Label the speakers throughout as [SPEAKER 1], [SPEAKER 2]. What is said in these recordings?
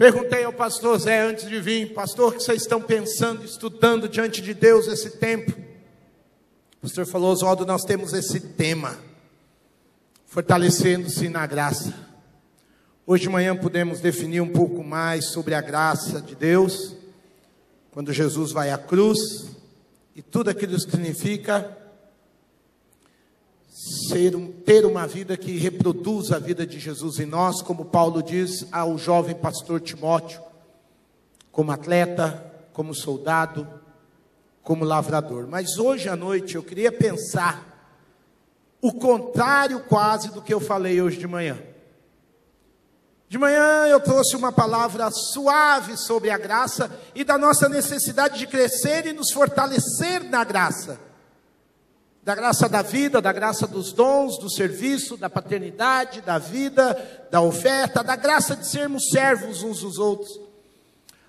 [SPEAKER 1] Perguntei ao pastor Zé antes de vir: pastor, o que vocês estão pensando, estudando diante de Deus esse tempo? O pastor falou: Oswaldo, nós temos esse tema, fortalecendo-se na graça. Hoje de manhã pudemos definir um pouco mais sobre a graça de Deus, quando Jesus vai à cruz, e tudo aquilo que significa ter uma vida que reproduz a vida de Jesus em nós, como Paulo diz ao jovem pastor Timóteo, como atleta, como soldado, como lavrador. Mas hoje à noite eu queria pensar o contrário quase do que eu falei hoje de manhã. De manhã eu trouxe uma palavra suave sobre a graça e da nossa necessidade de crescer e nos fortalecer na graça. Da graça da vida, da graça dos dons, do serviço, da paternidade, da vida, da oferta, da graça de sermos servos uns dos outros.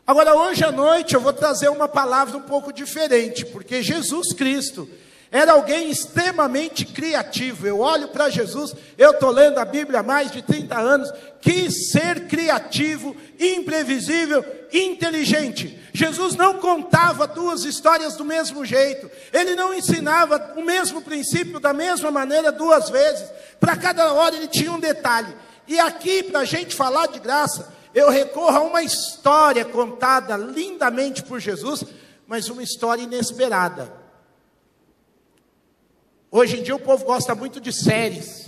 [SPEAKER 1] Agora, hoje à noite eu vou trazer uma palavra um pouco diferente, porque Jesus Cristo era alguém extremamente criativo. Eu olho para Jesus, eu estou lendo a Bíblia há mais de 30 anos, quis ser criativo, imprevisível, inteligente. Jesus não contava duas histórias do mesmo jeito, ele não ensinava o mesmo princípio da mesma maneira duas vezes, para cada hora ele tinha um detalhe. E aqui, para a gente falar de graça, eu recorro a uma história contada lindamente por Jesus, mas uma história inesperada. Hoje em dia o povo gosta muito de séries,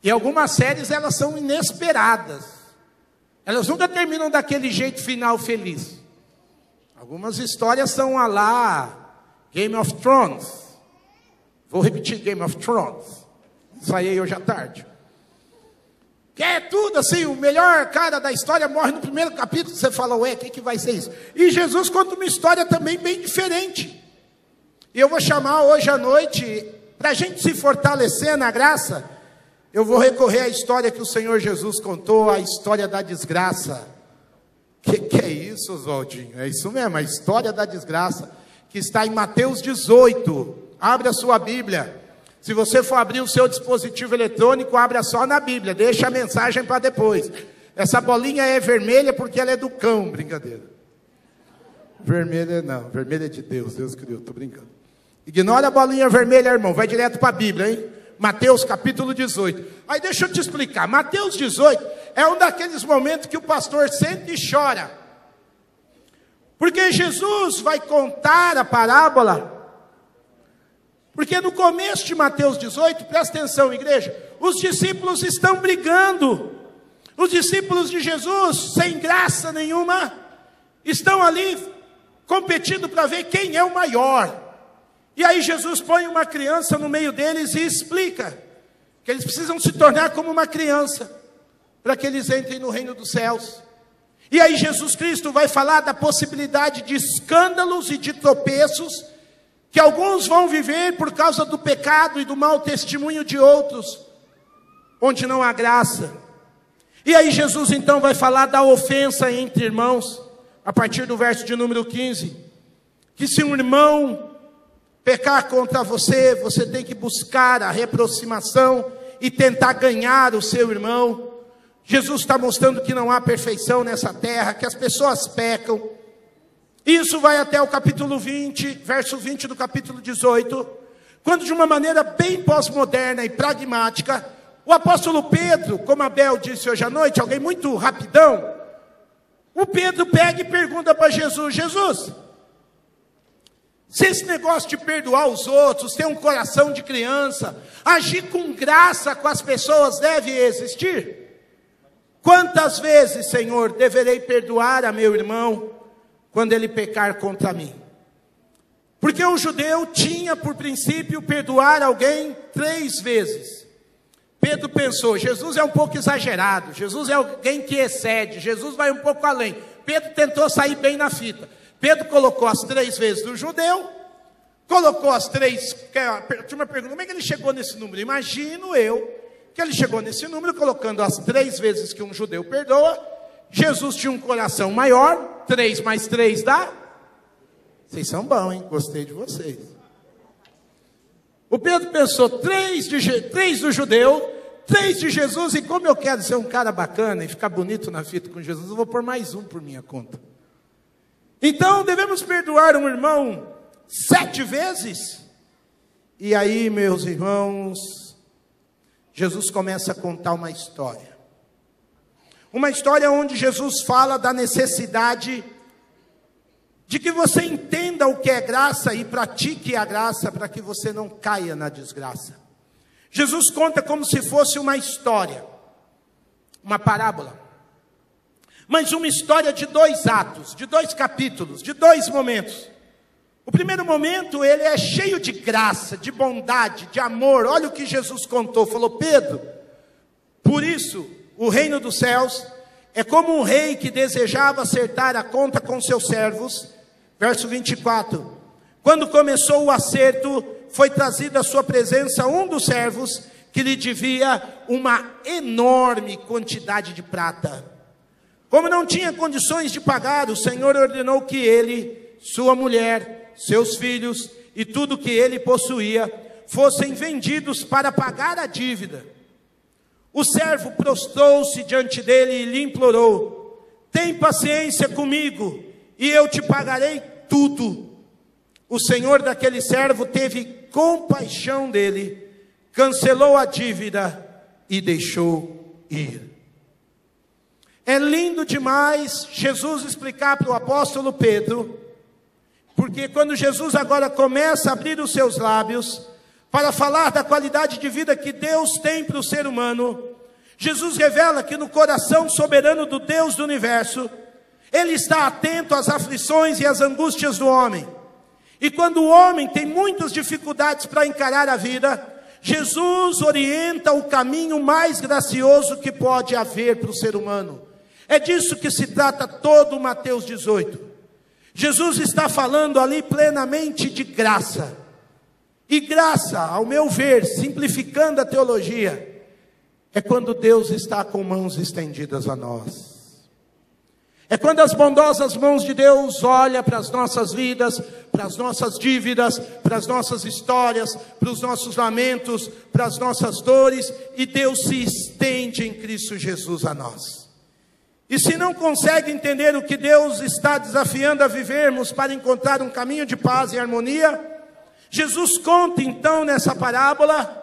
[SPEAKER 1] e algumas séries elas são inesperadas, elas nunca terminam daquele jeito final feliz. Algumas histórias são a lá Game of Thrones. Vou repetir: Game of Thrones. Saí hoje à tarde. Que é tudo assim, o melhor cara da história morre no primeiro capítulo. Você fala: ué, o que vai ser isso? E Jesus conta uma história também bem diferente. E eu vou chamar hoje à noite, para a gente se fortalecer na graça, eu vou recorrer à história que o Senhor Jesus contou, a história da desgraça. Que é isso, Oswaldinho? É isso mesmo, a história da desgraça, que está em Mateus 18. Abre a sua Bíblia. Se você for abrir o seu dispositivo eletrônico, abra só na Bíblia, deixa a mensagem para depois. Essa bolinha é vermelha porque ela é do cão, brincadeira. Vermelha não, vermelha é de Deus, Deus criou, estou brincando. Ignora a bolinha vermelha, irmão, vai direto para a Bíblia, hein? Mateus capítulo 18. Aí deixa eu te explicar, Mateus 18 é um daqueles momentos que o pastor senta e chora. Porque Jesus vai contar a parábola. Porque no começo de Mateus 18, presta atenção, igreja, os discípulos estão brigando. Os discípulos de Jesus, sem graça nenhuma, estão ali competindo para ver quem é o maior. E aí Jesus põe uma criança no meio deles e explica que eles precisam se tornar como uma criança, para que eles entrem no reino dos céus. E aí Jesus Cristo vai falar da possibilidade de escândalos e de tropeços, que alguns vão viver por causa do pecado e do mau testemunho de outros, onde não há graça. E aí Jesus então vai falar da ofensa entre irmãos, a partir do verso de número 15, que se um irmão pecar contra você, você tem que buscar a reaproximação e tentar ganhar o seu irmão. Jesus está mostrando que não há perfeição nessa terra, que as pessoas pecam. Isso vai até o capítulo 20, verso 20 do capítulo 18, quando de uma maneira bem pós-moderna e pragmática, o apóstolo Pedro, como Abel disse hoje à noite, alguém muito rapidão, o Pedro pega e pergunta para Jesus: Jesus, se esse negócio de perdoar os outros, ter um coração de criança, agir com graça com as pessoas deve existir? Quantas vezes, Senhor, deverei perdoar a meu irmão quando ele pecar contra mim? Porque o judeu tinha por princípio perdoar alguém 3 vezes. Pedro pensou: Jesus é um pouco exagerado, Jesus é alguém que excede, Jesus vai um pouco além. Pedro tentou sair bem na fita. Pedro colocou as 3 vezes do judeu, colocou as 3, a turma pergunta, como é que ele chegou nesse número? Imagino eu que ele chegou nesse número colocando as 3 vezes que um judeu perdoa. Jesus tinha um coração maior, 3 mais 3 dá? Vocês são bons, hein? Gostei de vocês. O Pedro pensou: 3 do judeu, 3 de Jesus, e como eu quero ser um cara bacana e ficar bonito na fita com Jesus, eu vou pôr mais um por minha conta. Então, devemos perdoar um irmão 7 vezes? E aí, meus irmãos, Jesus começa a contar uma história. Uma história onde Jesus fala da necessidade de que você entenda o que é graça e pratique a graça para que você não caia na desgraça. Jesus conta como se fosse uma história, uma parábola, mas uma história de 2 atos, de 2 capítulos, de 2 momentos. O primeiro momento, ele é cheio de graça, de bondade, de amor. Olha o que Jesus contou, falou: Pedro, por isso o reino dos céus é como um rei que desejava acertar a conta com seus servos. Verso 24, quando começou o acerto, foi trazido à sua presença um dos servos que lhe devia uma enorme quantidade de prata. Como não tinha condições de pagar, o Senhor ordenou que ele, sua mulher, seus filhos e tudo que ele possuía fossem vendidos para pagar a dívida. O servo prostrou-se diante dele e lhe implorou: tem paciência comigo e eu te pagarei tudo. O senhor daquele servo teve compaixão dele, cancelou a dívida e deixou ir. É lindo demais Jesus explicar para o apóstolo Pedro, porque quando Jesus agora começa a abrir os seus lábios para falar da qualidade de vida que Deus tem para o ser humano, Jesus revela que no coração soberano do Deus do universo, Ele está atento às aflições e às angústias do homem. E quando o homem tem muitas dificuldades para encarar a vida, Jesus orienta o caminho mais gracioso que pode haver para o ser humano. É disso que se trata todo Mateus 18. Jesus está falando ali plenamente de graça. E graça, ao meu ver, simplificando a teologia, é quando Deus está com mãos estendidas a nós. É quando as bondosas mãos de Deus olham para as nossas vidas, para as nossas dívidas, para as nossas histórias, para os nossos lamentos, para as nossas dores, e Deus se estende em Cristo Jesus a nós. E se não consegue entender o que Deus está desafiando a vivermos para encontrar um caminho de paz e harmonia, Jesus conta então nessa parábola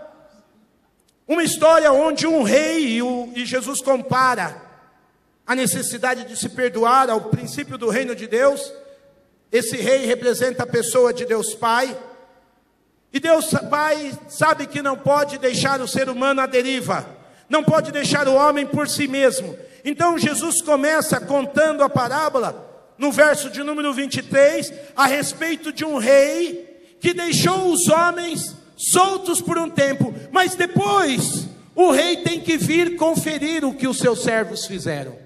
[SPEAKER 1] uma história onde um rei, e Jesus compara a necessidade de se perdoar ao princípio do reino de Deus. Esse rei representa a pessoa de Deus Pai, e Deus Pai sabe que não pode deixar o ser humano à deriva, não pode deixar o homem por si mesmo. Então Jesus começa contando a parábola, no verso de número 23, a respeito de um rei que deixou os homens soltos por um tempo, mas depois o rei tem que vir conferir o que os seus servos fizeram.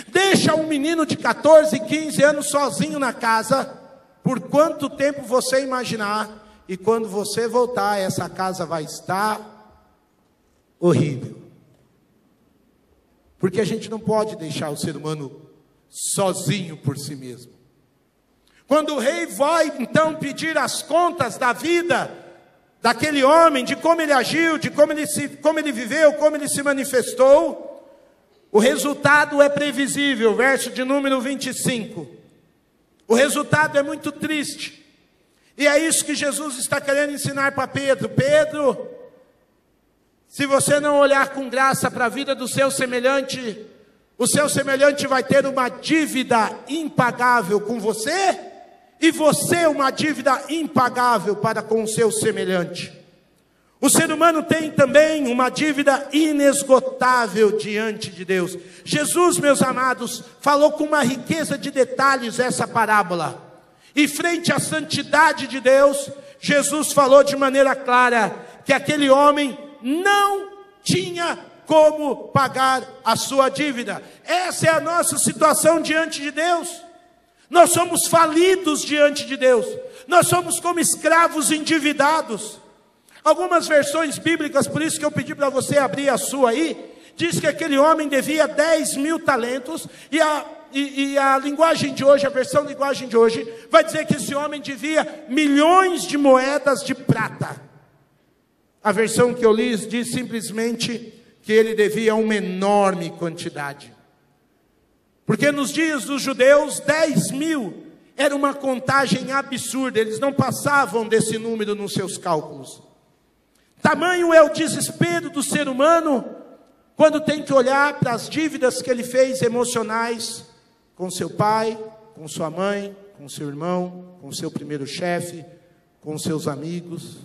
[SPEAKER 1] Deixa um menino de 14, 15 anos sozinho na casa, por quanto tempo você imaginar, e quando você voltar, essa casa vai estar horrível. Porque a gente não pode deixar o ser humano sozinho por si mesmo. Quando o rei vai então pedir as contas da vida daquele homem, de como ele agiu, de como ele viveu, como ele se manifestou, o resultado é previsível, verso de número 25. O resultado é muito triste. E é isso que Jesus está querendo ensinar para Pedro. Pedro, se você não olhar com graça para a vida do seu semelhante, o seu semelhante vai ter uma dívida impagável com você, e você uma dívida impagável para com o seu semelhante. O ser humano tem também uma dívida inesgotável diante de Deus. Jesus, meus amados, falou com uma riqueza de detalhes essa parábola. E frente à santidade de Deus, Jesus falou de maneira clara que aquele homem não tinha como pagar a sua dívida. Essa é a nossa situação diante de Deus. Nós somos falidos diante de Deus. Nós somos como escravos endividados. Algumas versões bíblicas, por isso que eu pedi para você abrir a sua aí, diz que aquele homem devia 10.000 talentos, e a linguagem de hoje, a versão linguagem de hoje, vai dizer que esse homem devia milhões de moedas de prata. A versão que eu li diz simplesmente que ele devia uma enorme quantidade. Porque nos dias dos judeus, 10.000 era uma contagem absurda, eles não passavam desse número nos seus cálculos. Tamanho é o desespero do ser humano, quando tem que olhar para as dívidas que ele fez emocionais, com seu pai, com sua mãe, com seu irmão, com seu primeiro chefe, com seus amigos.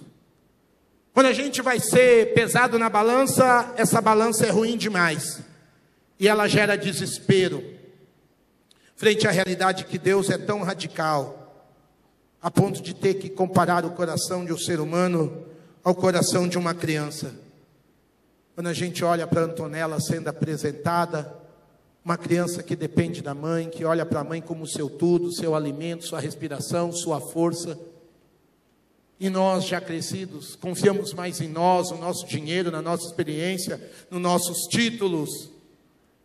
[SPEAKER 1] Quando a gente vai ser pesado na balança, essa balança é ruim demais. E ela gera desespero. Frente à realidade que Deus é tão radical, a ponto de ter que comparar o coração de um ser humano ao coração de uma criança. Quando a gente olha para Antonella sendo apresentada, uma criança que depende da mãe, que olha para a mãe como seu tudo, seu alimento, sua respiração, sua força. E nós, já crescidos, confiamos mais em nós, no nosso dinheiro, na nossa experiência, nos nossos títulos,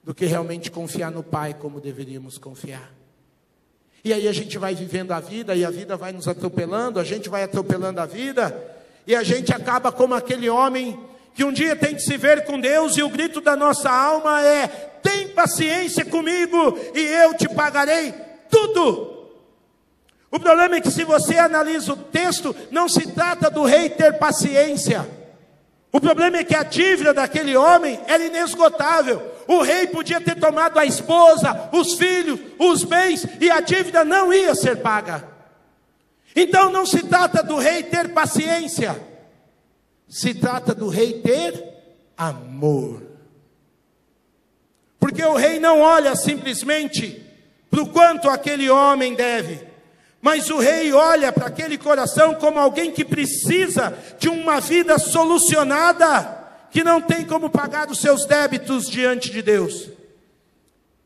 [SPEAKER 1] do que realmente confiar no Pai como deveríamos confiar. E aí a gente vai vivendo a vida, e a vida vai nos atropelando, a gente vai atropelando a vida, e a gente acaba como aquele homem que um dia tem que se ver com Deus, e o grito da nossa alma é: tem paciência comigo, e eu te pagarei tudo. O problema é que, se você analisa o texto, não se trata do rei ter paciência. O problema é que a dívida daquele homem era inesgotável. O rei podia ter tomado a esposa, os filhos, os bens, e a dívida não ia ser paga. Então não se trata do rei ter paciência, se trata do rei ter amor. Porque o rei não olha simplesmente para o quanto aquele homem deve, mas o rei olha para aquele coração como alguém que precisa de uma vida solucionada, que não tem como pagar os seus débitos diante de Deus.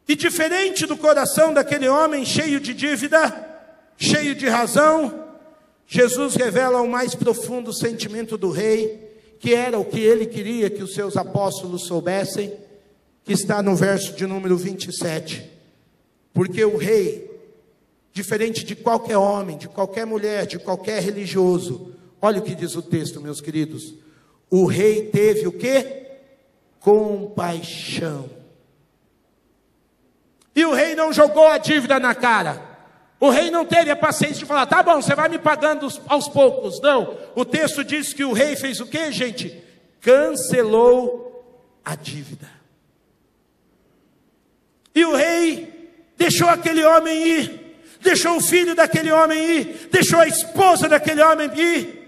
[SPEAKER 1] E diferente do coração daquele homem cheio de dívida, cheio de razão, Jesus revela o mais profundo sentimento do rei, que era o que ele queria que os seus apóstolos soubessem, que está no verso de número 27. Porque o rei, diferente de qualquer homem, de qualquer mulher, de qualquer religioso, olha o que diz o texto, meus queridos. O rei teve o quê? Compaixão. E o rei não jogou a dívida na cara. O rei não teve a paciência de falar: tá bom, você vai me pagando aos poucos. Não, o texto diz que o rei fez o quê, gente? Cancelou a dívida. E o rei deixou aquele homem ir, deixou o filho daquele homem ir, deixou a esposa daquele homem ir.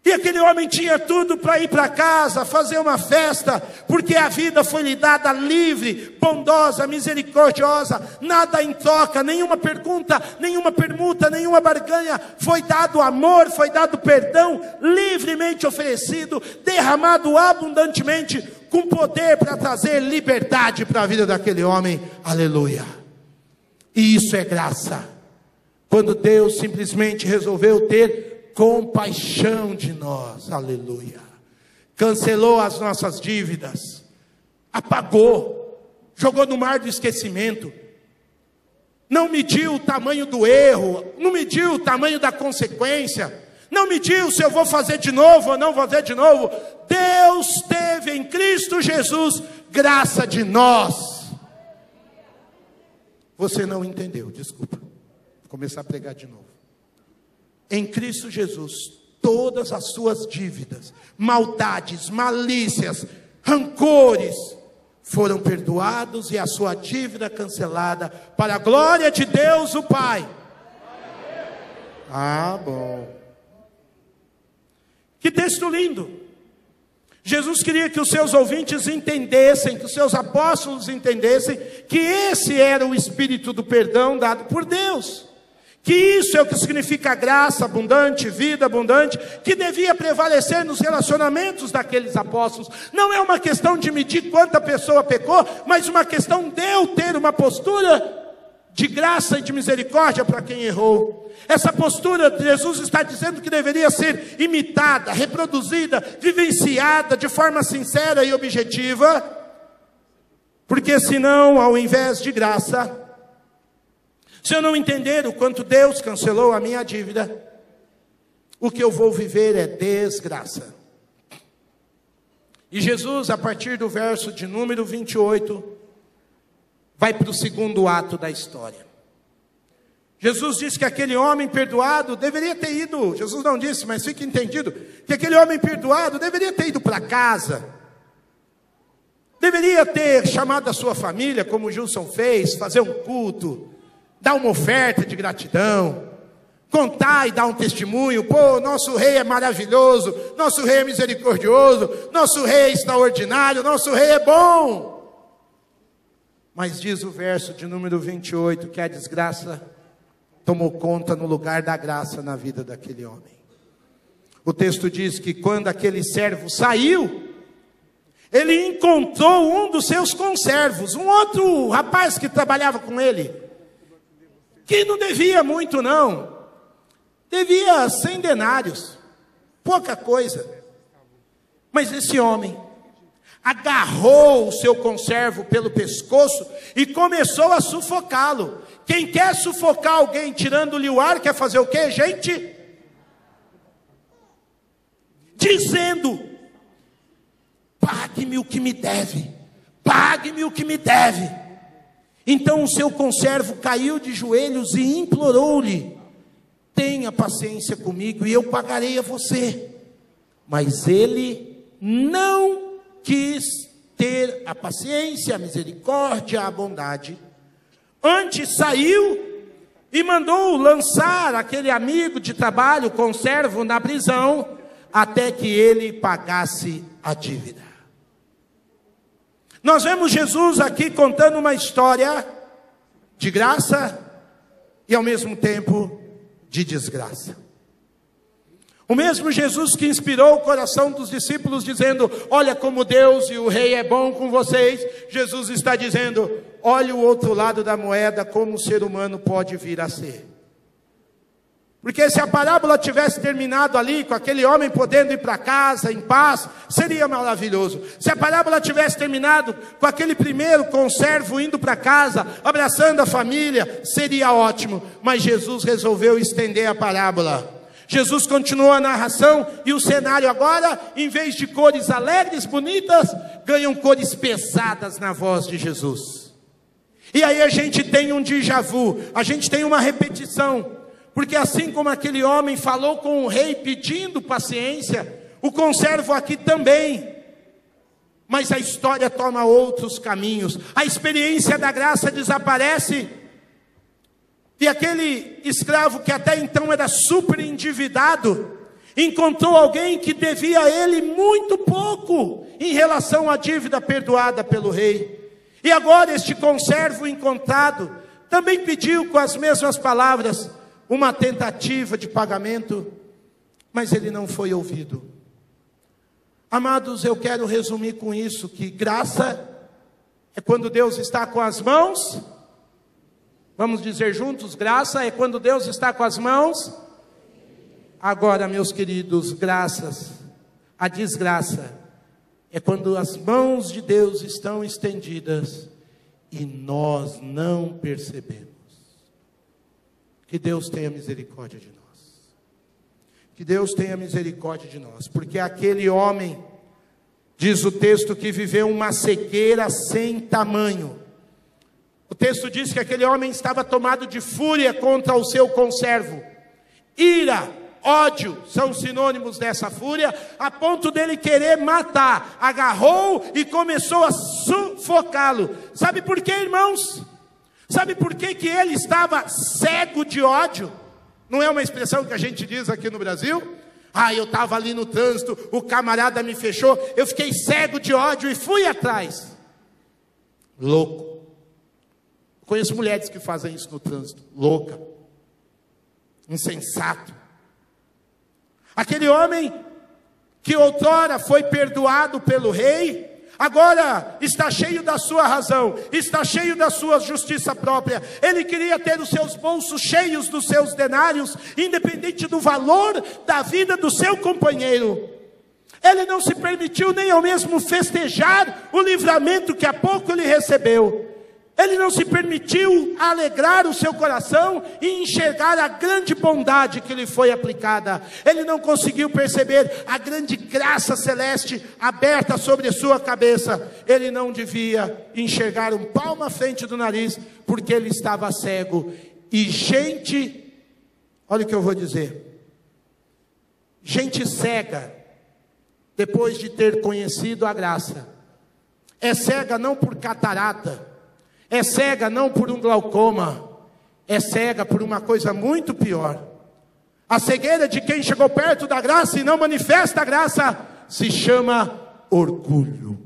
[SPEAKER 1] E aquele homem tinha tudo para ir para casa, fazer uma festa, porque a vida foi lhe dada livre, bondosa, misericordiosa, nada em troca, nenhuma pergunta, nenhuma permuta, nenhuma barganha. Foi dado amor, foi dado perdão, livremente oferecido, derramado abundantemente, com poder para trazer liberdade para a vida daquele homem. Aleluia. E isso é graça. Quando Deus simplesmente resolveu ter compaixão de nós, aleluia. Cancelou as nossas dívidas, apagou, jogou no mar do esquecimento, não mediu o tamanho do erro, não mediu o tamanho da consequência, não mediu se eu vou fazer de novo ou não vou fazer de novo. Deus teve em Cristo Jesus graça de nós. Você não entendeu, desculpa, vou começar a pregar de novo. Em Cristo Jesus, todas as suas dívidas, maldades, malícias, rancores, foram perdoados e a sua dívida cancelada, para a glória de Deus o Pai. Ah, bom. Que texto lindo. Jesus queria que os seus ouvintes entendessem, que os seus apóstolos entendessem, que esse era o espírito do perdão dado por Deus. Que isso é o que significa graça abundante, vida abundante, que devia prevalecer nos relacionamentos daqueles apóstolos. Não é uma questão de medir quanta pessoa pecou, mas uma questão de eu ter uma postura de graça e de misericórdia para quem errou. Essa postura, Jesus está dizendo que deveria ser imitada, reproduzida, vivenciada de forma sincera e objetiva, porque senão, ao invés de graça, se eu não entender o quanto Deus cancelou a minha dívida, o que eu vou viver é desgraça. E Jesus, a partir do verso de número 28, vai para o segundo ato da história. Jesus disse que aquele homem perdoado deveria ter ido, Jesus não disse, mas fica entendido, que aquele homem perdoado deveria ter ido para casa, deveria ter chamado a sua família, como o Gilson fez, fazer um culto, dar uma oferta de gratidão, contar e dar um testemunho. Pô, nosso rei é maravilhoso, nosso rei é misericordioso, nosso rei é extraordinário, nosso rei é bom. Mas diz o verso de número 28, que a desgraça tomou conta no lugar da graça na vida daquele homem. O texto diz que quando aquele servo saiu, ele encontrou um dos seus conservos, um outro rapaz que trabalhava com ele, que não devia muito não, devia 100 denários, pouca coisa. Mas esse homem agarrou o seu conservo pelo pescoço e começou a sufocá-lo. Quem quer sufocar alguém tirando-lhe o ar, quer fazer o quê, gente? Dizendo: pague-me o que me deve, pague-me o que me deve. Então o seu conservo caiu de joelhos e implorou-lhe: tenha paciência comigo e eu pagarei a você. Mas ele não quis ter a paciência, a misericórdia, a bondade. Antes saiu e mandou lançar aquele amigo de trabalho, conservo, na prisão, até que ele pagasse a dívida. Nós vemos Jesus aqui contando uma história de graça e ao mesmo tempo de desgraça. O mesmo Jesus que inspirou o coração dos discípulos dizendo: olha como Deus e o rei é bom com vocês, Jesus está dizendo: olha o outro lado da moeda, como o ser humano pode vir a ser. Porque se a parábola tivesse terminado ali, com aquele homem podendo ir para casa em paz, seria maravilhoso. Se a parábola tivesse terminado com aquele primeiro conservo indo para casa, abraçando a família, seria ótimo. Mas Jesus resolveu estender a parábola. Jesus continuou a narração e o cenário agora, em vez de cores alegres, bonitas, ganham cores pesadas na voz de Jesus. E aí a gente tem um déjà vu, a gente tem uma repetição. Porque assim como aquele homem falou com o rei pedindo paciência, o conservo aqui também. Mas a história toma outros caminhos. A experiência da graça desaparece. E aquele escravo que até então era super endividado, encontrou alguém que devia a ele muito pouco em relação à dívida perdoada pelo rei. E agora este conservo encontrado também pediu com as mesmas palavras uma tentativa de pagamento, mas ele não foi ouvido. Amados, eu quero resumir com isso, que graça é quando Deus está com as mãos, vamos dizer juntos, graça é quando Deus está com as mãos. Agora, meus queridos, a desgraça é quando as mãos de Deus estão estendidas e nós não percebemos. Que Deus tenha misericórdia de nós. Que Deus tenha misericórdia de nós. Porque aquele homem, diz o texto, que viveu uma cegueira sem tamanho. O texto diz que aquele homem estava tomado de fúria contra o seu conservo. Ira, ódio são sinônimos dessa fúria, a ponto dele querer matar. Agarrou e começou a sufocá-lo. Sabe por quê, irmãos? Sabe por que que ele estava cego de ódio? Não é uma expressão que a gente diz aqui no Brasil? Ah, eu estava ali no trânsito, o camarada me fechou, eu fiquei cego de ódio e fui atrás. Louco. Conheço mulheres que fazem isso no trânsito. Louca. Insensato. Aquele homem que outrora foi perdoado pelo rei, agora está cheio da sua razão, está cheio da sua justiça própria. Ele queria ter os seus bolsos cheios dos seus denários, independente do valor da vida do seu companheiro. Ele não se permitiu nem ao mesmo festejar o livramento que há pouco ele recebeu. Ele não se permitiu alegrar o seu coração e enxergar a grande bondade que lhe foi aplicada. Ele não conseguiu perceber a grande graça celeste aberta sobre sua cabeça. Ele não devia enxergar um palmo à frente do nariz, porque ele estava cego. E gente, olha o que eu vou dizer. Gente cega, depois de ter conhecido a graça, é cega não por catarata, é cega não por um glaucoma, é cega por uma coisa muito pior. A cegueira de quem chegou perto da graça e não manifesta a graça se chama orgulho.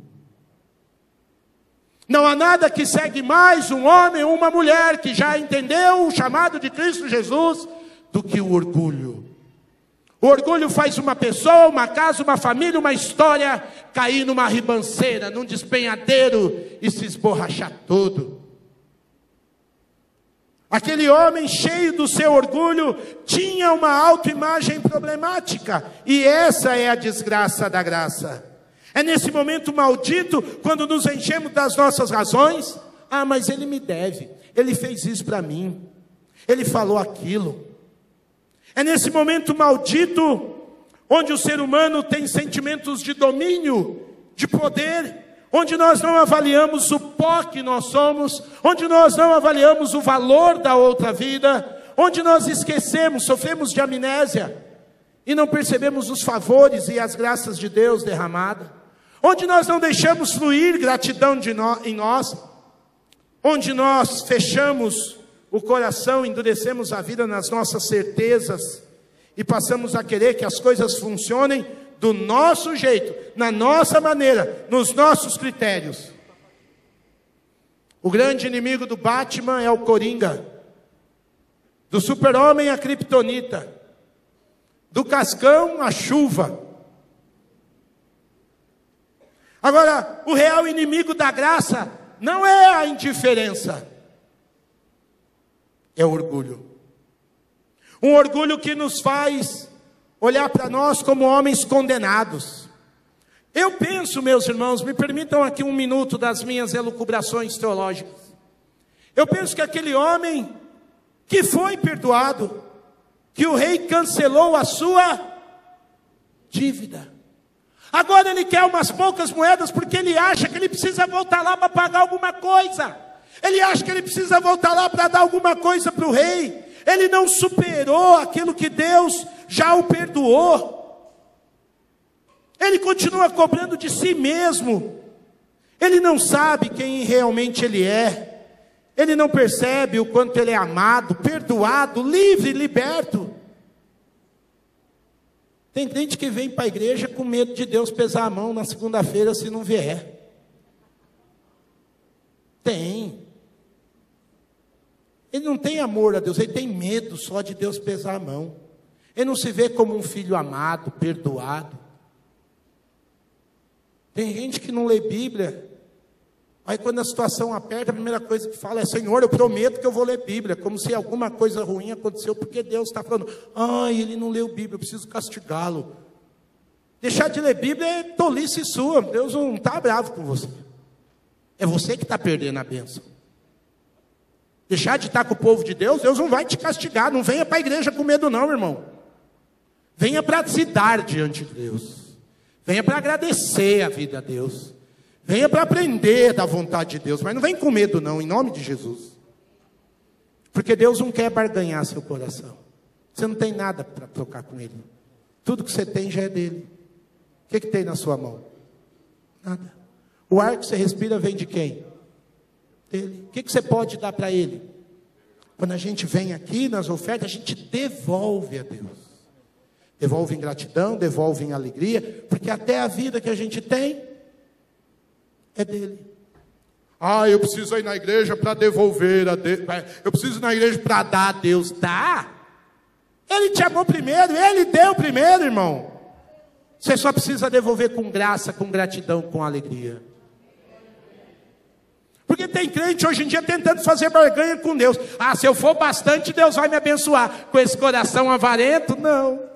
[SPEAKER 1] Não há nada que segue mais um homem ou uma mulher que já entendeu o chamado de Cristo Jesus do que o orgulho. O orgulho faz uma pessoa, uma casa, uma família, uma história cair numa ribanceira, num despenhadeiro e se esborrachar todo. Aquele homem cheio do seu orgulho tinha uma autoimagem problemática, e essa é a desgraça da graça. É nesse momento maldito, quando nos enchemos das nossas razões. Ah, mas ele me deve, ele fez isso para mim, ele falou aquilo. É nesse momento maldito, onde o ser humano tem sentimentos de domínio, de poder, onde nós não avaliamos o pó que nós somos, onde nós não avaliamos o valor da outra vida, onde nós esquecemos, sofremos de amnésia, e não percebemos os favores e as graças de Deus derramadas, onde nós não deixamos fluir gratidão em nós, onde nós fechamos o coração, endurecemos a vida nas nossas certezas, e passamos a querer que as coisas funcionem do nosso jeito, na nossa maneira, nos nossos critérios. O grande inimigo do Batman é o Coringa, do Super-Homem a Kryptonita, do Cascão a chuva. Agora, o real inimigo da graça não é a indiferença, é o orgulho. Um orgulho que nos faz olhar para nós como homens condenados. Eu penso, meus irmãos, me permitam aqui um minuto das minhas elucubrações teológicas. Eu penso que aquele homem que foi perdoado, que o rei cancelou a sua dívida, agora ele quer umas poucas moedas porque ele acha que ele precisa voltar lá para pagar alguma coisa. Ele acha que ele precisa voltar lá para dar alguma coisa para o rei. Ele não superou aquilo que Deus já o perdoou. Ele continua cobrando de si mesmo. Ele não sabe quem realmente ele é. Ele não percebe o quanto ele é amado, perdoado, livre, liberto. Tem crente que vem para a igreja com medo de Deus pesar a mão na segunda-feira se não vier. Tem. Ele não tem amor a Deus, ele tem medo só de Deus pesar a mão. Ele não se vê como um filho amado, perdoado. Tem gente que não lê Bíblia. Aí quando a situação aperta, a primeira coisa que fala é: Senhor, eu prometo que eu vou ler Bíblia. Como se alguma coisa ruim aconteceu, porque Deus está falando: ai, ele não leu Bíblia, eu preciso castigá-lo. Deixar de ler Bíblia é tolice sua. Deus não está bravo com você. É você que está perdendo a bênção. Deixar de estar com o povo de Deus, Deus não vai te castigar. Não venha para a igreja com medo não, irmão. Venha para se dar diante de Deus. Venha para agradecer a vida a Deus. Venha para aprender da vontade de Deus. Mas não vem com medo não, em nome de Jesus. Porque Deus não quer barganhar seu coração. Você não tem nada para trocar com Ele. Tudo que você tem já é dele. O que tem na sua mão? Nada. O ar que você respira vem de quem? Dele. O que você pode dar para Ele? Quando a gente vem aqui nas ofertas, a gente devolve a Deus. Devolve em gratidão, devolve em alegria, porque até a vida que a gente tem é dele. Ah, eu preciso ir na igreja para devolver a Deus. Eu preciso ir na igreja para dar a Deus. Dá. Ele te amou primeiro, Ele deu primeiro, irmão. Você só precisa devolver com graça, com gratidão, com alegria. Porque tem crente hoje em dia tentando fazer barganha com Deus. Ah, se eu for bastante, Deus vai me abençoar. Com esse coração avarento, não.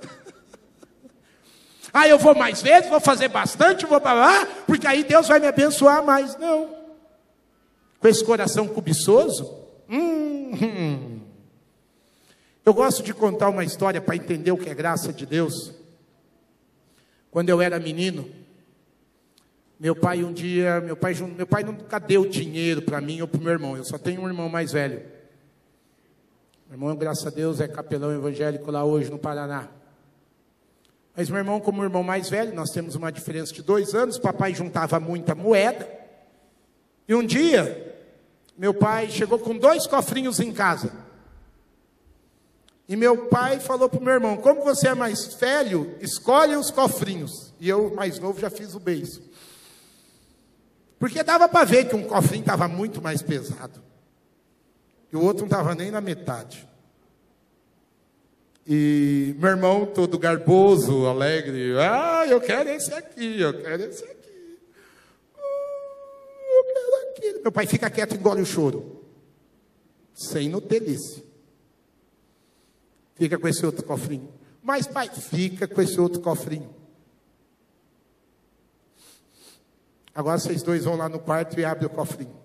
[SPEAKER 1] Ah, eu vou mais vezes, vou fazer bastante, vou para lá, porque aí Deus vai me abençoar mais. Não. com esse coração cobiçoso? Eu gosto de contar uma história para entender o que é graça de Deus. Quando eu era menino, meu pai nunca deu dinheiro para mim ou para o meu irmão. Eu só tenho um irmão mais velho. Meu irmão, graças a Deus, é capelão evangélico lá hoje no Paraná. Mas meu irmão, como o irmão mais velho, nós temos uma diferença de 2 anos. Papai juntava muita moeda. E um dia, meu pai chegou com 2 cofrinhos em casa. E meu pai falou para o meu irmão: como você é mais velho, escolhe os cofrinhos. E eu, mais novo, já fiz o beijo. Porque dava para ver que um cofrinho estava muito mais pesado. E o outro não estava nem na metade. E meu irmão, todo garboso, alegre: eu quero esse aqui, eu quero esse aqui. Eu quero aquele. Meu pai fica quieto e engole o choro. Sem notelice. Fica com esse outro cofrinho. Mas pai, fica com esse outro cofrinho. Agora vocês dois vão lá no quarto e abrem o cofrinho.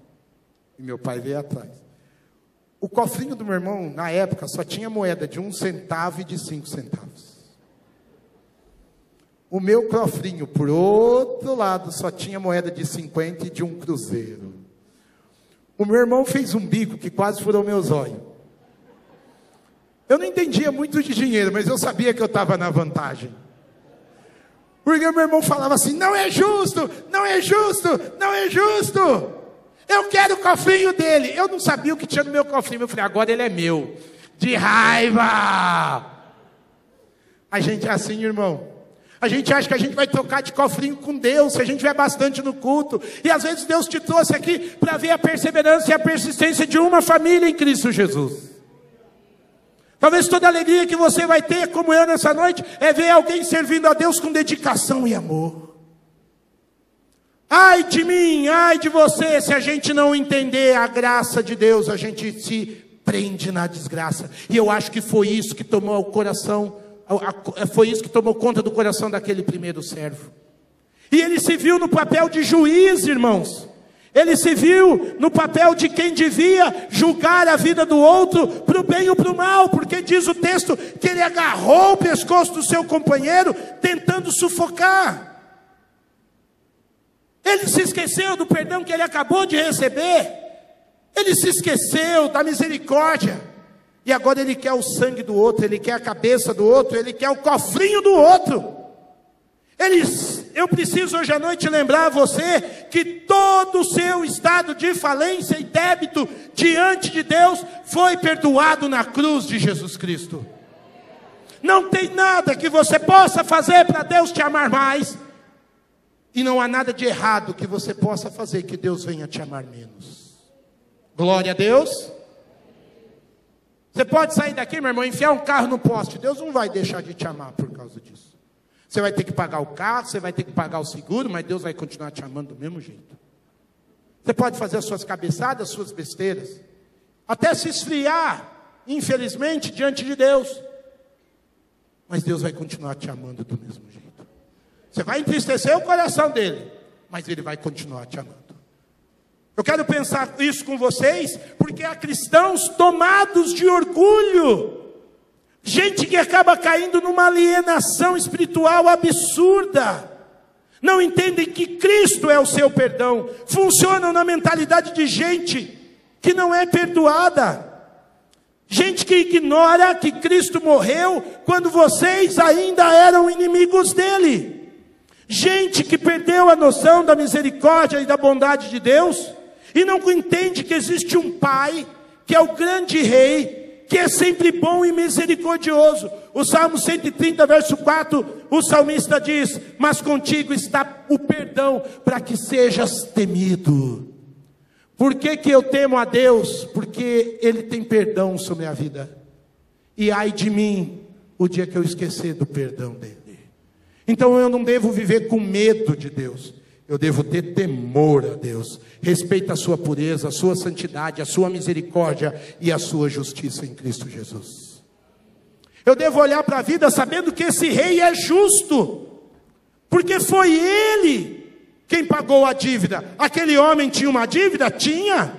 [SPEAKER 1] E meu pai veio atrás. O cofrinho do meu irmão, na época, só tinha moeda de 1 centavo e de 5 centavos. O meu cofrinho, por outro lado, só tinha moeda de 50 e de 1 cruzeiro. O meu irmão fez um bico que quase furou meus olhos. Eu não entendia muito de dinheiro, mas eu sabia que eu estava na vantagem. Porque meu irmão falava assim: não é justo, não é justo, não é justo. Eu quero o cofrinho dele. Eu não sabia o que tinha no meu cofrinho. Eu falei: agora ele é meu. De raiva. A gente é assim, irmão. A gente acha que a gente vai trocar de cofrinho com Deus, se a gente tiver bastante no culto. E às vezes Deus te trouxe aqui para ver a perseverança e a persistência de uma família em Cristo Jesus. Talvez toda a alegria que você vai ter, como eu nessa noite, é ver alguém servindo a Deus com dedicação e amor. Ai de mim, ai de você, se a gente não entender a graça de Deus, a gente se prende na desgraça. E eu acho que foi isso que tomou o coração, foi isso que tomou conta do coração daquele primeiro servo. E ele se viu no papel de juiz, irmãos. Ele se viu no papel de quem devia julgar a vida do outro para o bem ou para o mal, porque diz o texto que ele agarrou o pescoço do seu companheiro, tentando sufocar. Ele se esqueceu do perdão que ele acabou de receber. Ele se esqueceu da misericórdia. E agora ele quer o sangue do outro, ele quer a cabeça do outro, ele quer o cofrinho do outro. Eu preciso hoje à noite lembrar a você que todo o seu estado de falência e débito diante de Deus foi perdoado na cruz de Jesus Cristo. Não tem nada que você possa fazer para Deus te amar mais. E não há nada de errado que você possa fazer que Deus venha te amar menos. Glória a Deus. Você pode sair daqui, meu irmão, enfiar um carro no poste. Deus não vai deixar de te amar por causa disso. Você vai ter que pagar o carro, você vai ter que pagar o seguro, mas Deus vai continuar te amando do mesmo jeito. Você pode fazer as suas cabeçadas, as suas besteiras, até se esfriar, infelizmente, diante de Deus. Mas Deus vai continuar te amando do mesmo jeito. Você vai entristecer o coração dele, mas ele vai continuar te amando. Eu quero pensar isso com vocês, porque há cristãos tomados de orgulho. Gente que acaba caindo numa alienação espiritual absurda. Não entendem que Cristo é o seu perdão. Funcionam na mentalidade de gente que não é perdoada. Gente que ignora que Cristo morreu quando vocês ainda eram inimigos dele. Gente que perdeu a noção da misericórdia e da bondade de Deus e não entende que existe um Pai, que é o grande Rei, que é sempre bom e misericordioso. O Salmo 130, verso 4, o salmista diz: mas contigo está o perdão, para que sejas temido. Por que que eu temo a Deus? Porque Ele tem perdão sobre a vida. E ai de mim, o dia que eu esquecer do perdão dEle. Então eu não devo viver com medo de Deus. Eu devo ter temor a Deus, respeito à sua pureza, a sua santidade, a sua misericórdia e a sua justiça em Cristo Jesus. Eu devo olhar para a vida sabendo que esse rei é justo, porque foi ele quem pagou a dívida. Aquele homem tinha uma dívida? Tinha.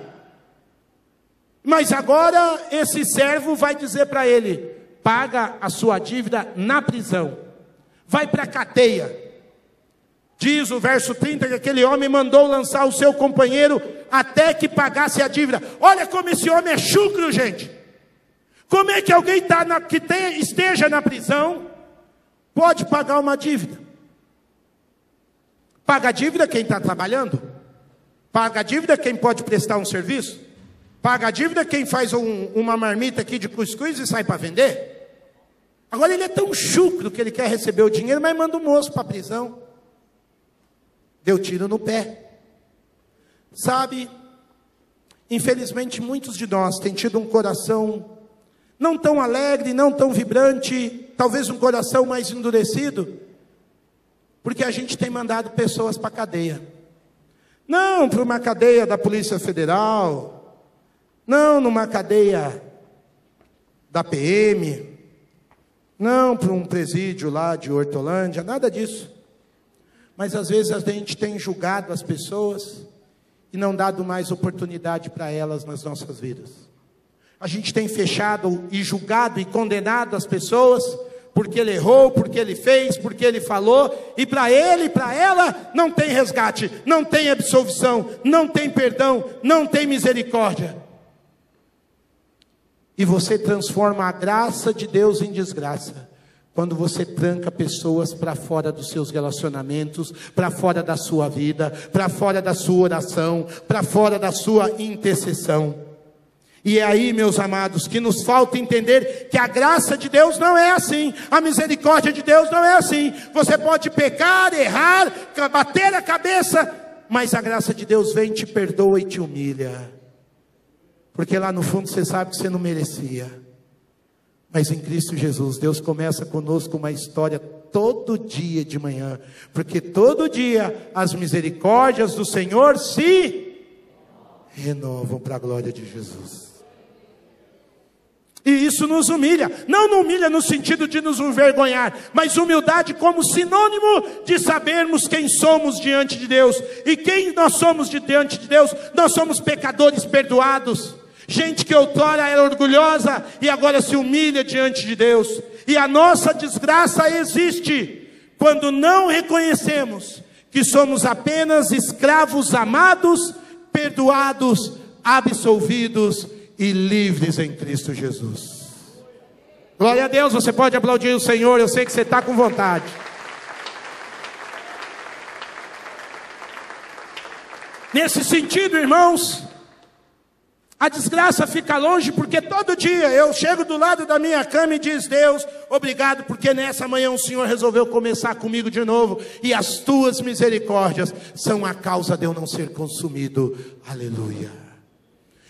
[SPEAKER 1] Mas agora esse servo vai dizer para ele: paga a sua dívida na prisão, vai para a cadeia. Diz o verso 30 que aquele homem mandou lançar o seu companheiro até que pagasse a dívida. Olha como esse homem é chucro, gente. Como é que alguém esteja na prisão pode pagar uma dívida? Paga a dívida quem está trabalhando? Paga a dívida quem pode prestar um serviço? Paga a dívida quem faz uma marmita aqui de cuscuz e sai para vender? Agora ele é tão chucro que ele quer receber o dinheiro, mas manda o moço para a prisão. Deu tiro no pé. Sabe, infelizmente muitos de nós têm tido um coração não tão alegre, não tão vibrante, talvez um coração mais endurecido, porque a gente tem mandado pessoas para a cadeia. Não para uma cadeia da Polícia Federal, não numa cadeia da PM, não para um presídio lá de Hortolândia, nada disso. Mas às vezes a gente tem julgado as pessoas e não dado mais oportunidade para elas nas nossas vidas. A gente tem fechado e julgado e condenado as pessoas porque ele errou, porque ele fez, porque ele falou, e para ele e para ela não tem resgate, não tem absolvição, não tem perdão, não tem misericórdia. E você transforma a graça de Deus em desgraça quando você tranca pessoas para fora dos seus relacionamentos, para fora da sua vida, para fora da sua oração, para fora da sua intercessão. E é aí, meus amados, que nos falta entender que a graça de Deus não é assim, a misericórdia de Deus não é assim. Você pode pecar, errar, bater a cabeça, mas a graça de Deus vem, te perdoa e te humilha, porque lá no fundo você sabe que você não merecia. Mas em Cristo Jesus, Deus começa conosco uma história todo dia de manhã, porque todo dia as misericórdias do Senhor se renovam para a glória de Jesus. E isso nos humilha, não humilha no sentido de nos envergonhar, mas humildade como sinônimo de sabermos quem somos diante de Deus. E quem nós somos diante de Deus? Nós somos pecadores perdoados, gente que outrora era orgulhosa e agora se humilha diante de Deus. E a nossa desgraça existe quando não reconhecemos que somos apenas escravos amados, perdoados, absolvidos e livres em Cristo Jesus. Glória a Deus. Você pode aplaudir o Senhor, eu sei que você está com vontade. Nesse sentido, irmãos, a desgraça fica longe, porque todo dia eu chego do lado da minha cama e diz: Deus, obrigado, porque nessa manhã o Senhor resolveu começar comigo de novo, e as tuas misericórdias são a causa de eu não ser consumido. Aleluia.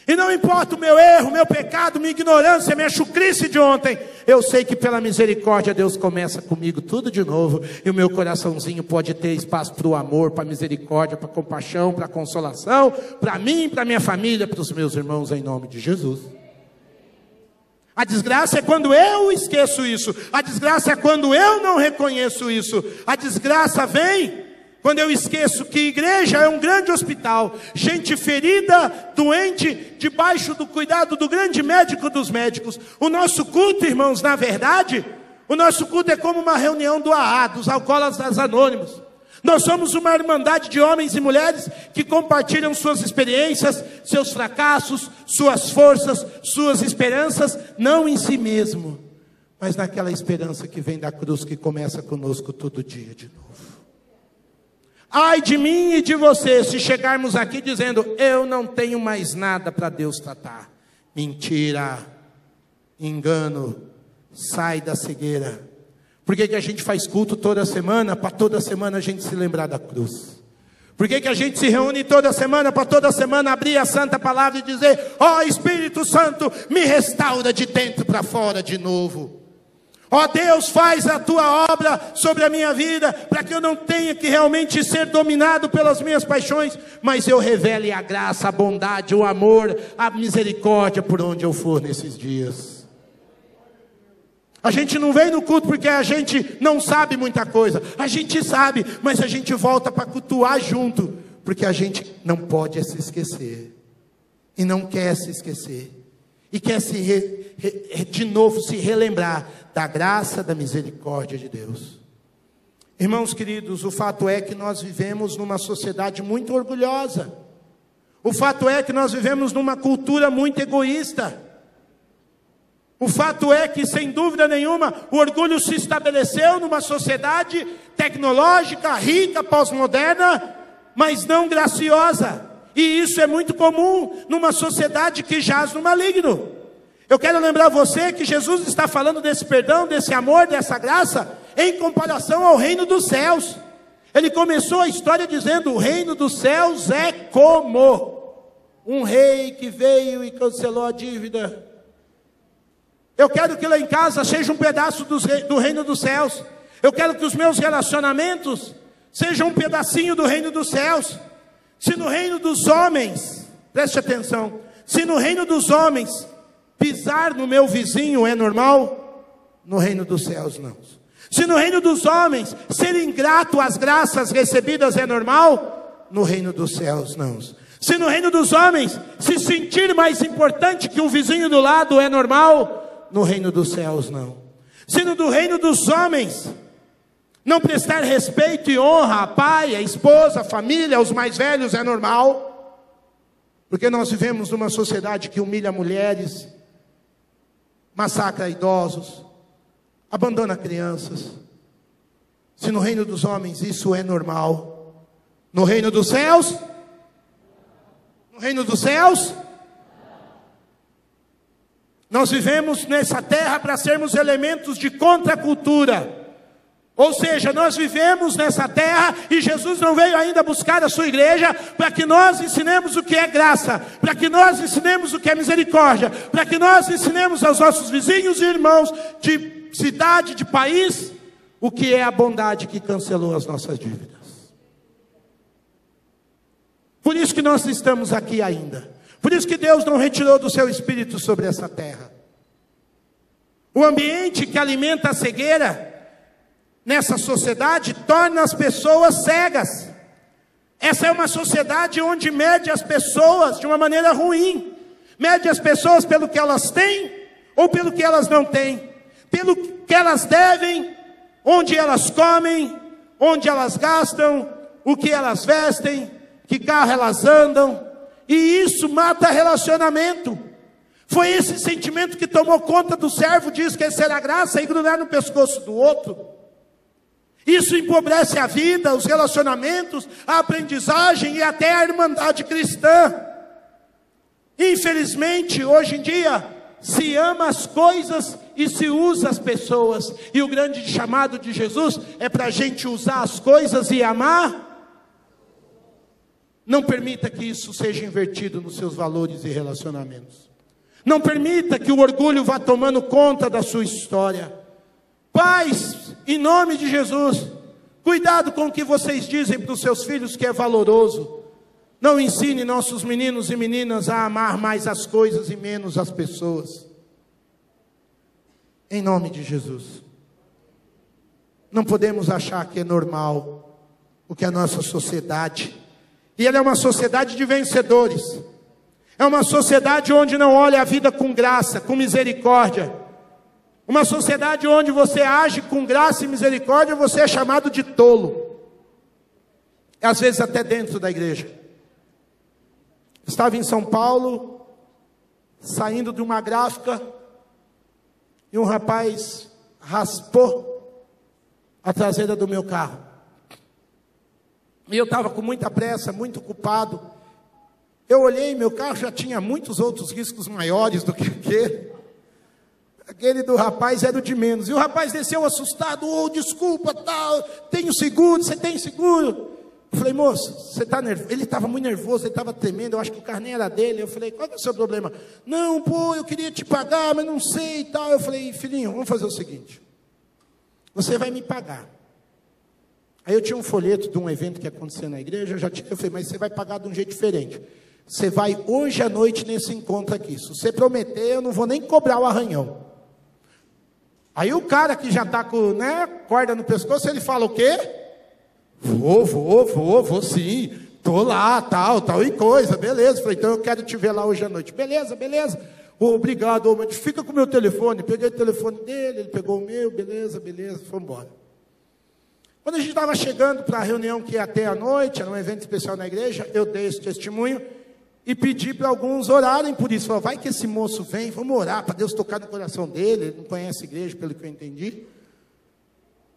[SPEAKER 1] E não importa o meu erro, meu pecado, minha ignorância, minha chucrice de ontem, eu sei que pela misericórdia Deus começa comigo tudo de novo, e o meu coraçãozinho pode ter espaço para o amor, para a misericórdia, para a compaixão, para a consolação, para mim, para a minha família, para os meus irmãos, em nome de Jesus. A desgraça é quando eu esqueço isso, a desgraça é quando eu não reconheço isso, a desgraça vem quando eu esqueço que igreja é um grande hospital, gente ferida, doente, debaixo do cuidado do grande médico dos médicos. O nosso culto, irmãos, na verdade, o nosso culto é como uma reunião do AA, dos Alcoólatras Anônimos. Nós somos uma irmandade de homens e mulheres que compartilham suas experiências, seus fracassos, suas forças, suas esperanças, não em si mesmo, mas naquela esperança que vem da cruz, que começa conosco todo dia de novo. Ai de mim e de você, se chegarmos aqui dizendo: eu não tenho mais nada para Deus tratar. Mentira, engano, sai da cegueira. Por que a gente faz culto toda semana? Para toda semana a gente se lembrar da cruz. Por que a gente se reúne toda semana? Para toda semana abrir a santa palavra e dizer: ó Espírito Santo, me restaura de dentro para fora de novo. Ó Deus, faz a tua obra sobre a minha vida, para que eu não tenha que realmente ser dominado pelas minhas paixões, mas eu revele a graça, a bondade, o amor, a misericórdia por onde eu for nesses dias. A gente não vem no culto porque a gente não sabe muita coisa, a gente sabe, mas a gente volta para cultuar junto, porque a gente não pode se esquecer, e não quer se esquecer, e quer de novo se relembrar da graça, da misericórdia de Deus. Irmãos queridos, o fato é que nós vivemos numa sociedade muito orgulhosa. O fato é que nós vivemos numa cultura muito egoísta. O fato é que, sem dúvida nenhuma, o orgulho se estabeleceu numa sociedade tecnológica, rica, pós-moderna, mas não graciosa. E isso é muito comum numa sociedade que jaz no maligno. Eu quero lembrar você que Jesus está falando desse perdão, desse amor, dessa graça, em comparação ao reino dos céus. Ele começou a história dizendo: o reino dos céus é como um rei que veio e cancelou a dívida. Eu quero que lá em casa seja um pedaço do reino dos céus. Eu quero que os meus relacionamentos sejam um pedacinho do reino dos céus. Se no reino dos homens, preste atenção, se no reino dos homens pisar no meu vizinho é normal, no reino dos céus não. Se no reino dos homens ser ingrato às graças recebidas é normal, no reino dos céus não. Se no reino dos homens se sentir mais importante que um vizinho do lado é normal, no reino dos céus não. Se no reino dos homens não prestar respeito e honra a pai, a esposa, a família, aos mais velhos é normal, porque nós vivemos numa sociedade que humilha mulheres, massacra idosos, abandona crianças. Se no reino dos homens isso é normal, no reino dos céus, no reino dos céus, nós vivemos nessa terra para sermos elementos de contracultura. Ou seja, nós vivemos nessa terra e Jesus não veio ainda buscar a sua igreja para que nós ensinemos o que é graça, para que nós ensinemos o que é misericórdia, para que nós ensinemos aos nossos vizinhos e irmãos de cidade, de país, o que é a bondade que cancelou as nossas dívidas. Por isso que nós estamos aqui ainda. Por isso que Deus não retirou do seu espírito sobre essa terra. O ambiente que alimenta a cegueira nessa sociedade torna as pessoas cegas. Essa é uma sociedade onde mede as pessoas de uma maneira ruim. Mede as pessoas pelo que elas têm ou pelo que elas não têm. Pelo que elas devem, onde elas comem, onde elas gastam, o que elas vestem, que carro elas andam. E isso mata relacionamento. Foi esse sentimento que tomou conta do servo de esquecer a graça e grudar no pescoço do outro. Isso empobrece a vida, os relacionamentos, a aprendizagem e até a irmandade cristã. Infelizmente, hoje em dia, se ama as coisas e se usa as pessoas. E o grande chamado de Jesus é para a gente usar as coisas e amar. Não permita que isso seja invertido nos seus valores e relacionamentos. Não permita que o orgulho vá tomando conta da sua história. Pais, em nome de Jesus, cuidado com o que vocês dizem para os seus filhos que é valoroso. Não ensine nossos meninos e meninas a amar mais as coisas e menos as pessoas. Em nome de Jesus. Não podemos achar que é normal o que a nossa sociedade, e ela é uma sociedade de vencedores. É uma sociedade onde não olha a vida com graça, com misericórdia. Uma sociedade onde você age com graça e misericórdia, você é chamado de tolo. Às vezes até dentro da igreja. Estava em São Paulo, saindo de uma gráfica, e um rapaz raspou a traseira do meu carro. E eu estava com muita pressa, muito ocupado. Eu olhei, meu carro já tinha muitos outros riscos maiores do que aquele. Aquele do rapaz era o de menos. E o rapaz desceu assustado. Oh, desculpa, tal, tenho seguro, você tem seguro? Eu falei, moço, você está nervoso? Ele estava muito nervoso, ele estava tremendo, eu acho que o carro nem era dele. Eu falei, qual é o seu problema? Não, pô, eu queria te pagar, mas não sei e tal. Eu falei, filhinho, vamos fazer o seguinte. Você vai me pagar. Aí eu tinha um folheto de um evento que ia acontecer na igreja, eu falei, mas você vai pagar de um jeito diferente. Você vai hoje à noite nesse encontro aqui. Se você prometer, eu não vou nem cobrar o arranhão. Aí o cara que já está com corda no pescoço, ele fala o quê? Vou sim. Estou lá, tal e coisa, beleza. Falei, então eu quero te ver lá hoje à noite. Beleza. Obrigado, mas fica com o meu telefone. Peguei o telefone dele, ele pegou o meu, beleza, fomos embora. Quando a gente estava chegando para a reunião que ia até à noite, era um evento especial na igreja, eu dei esse testemunho e pedi para alguns orarem por isso. Falei, vai que esse moço vem, vamos orar para Deus tocar no coração dele, ele não conhece a igreja, pelo que eu entendi.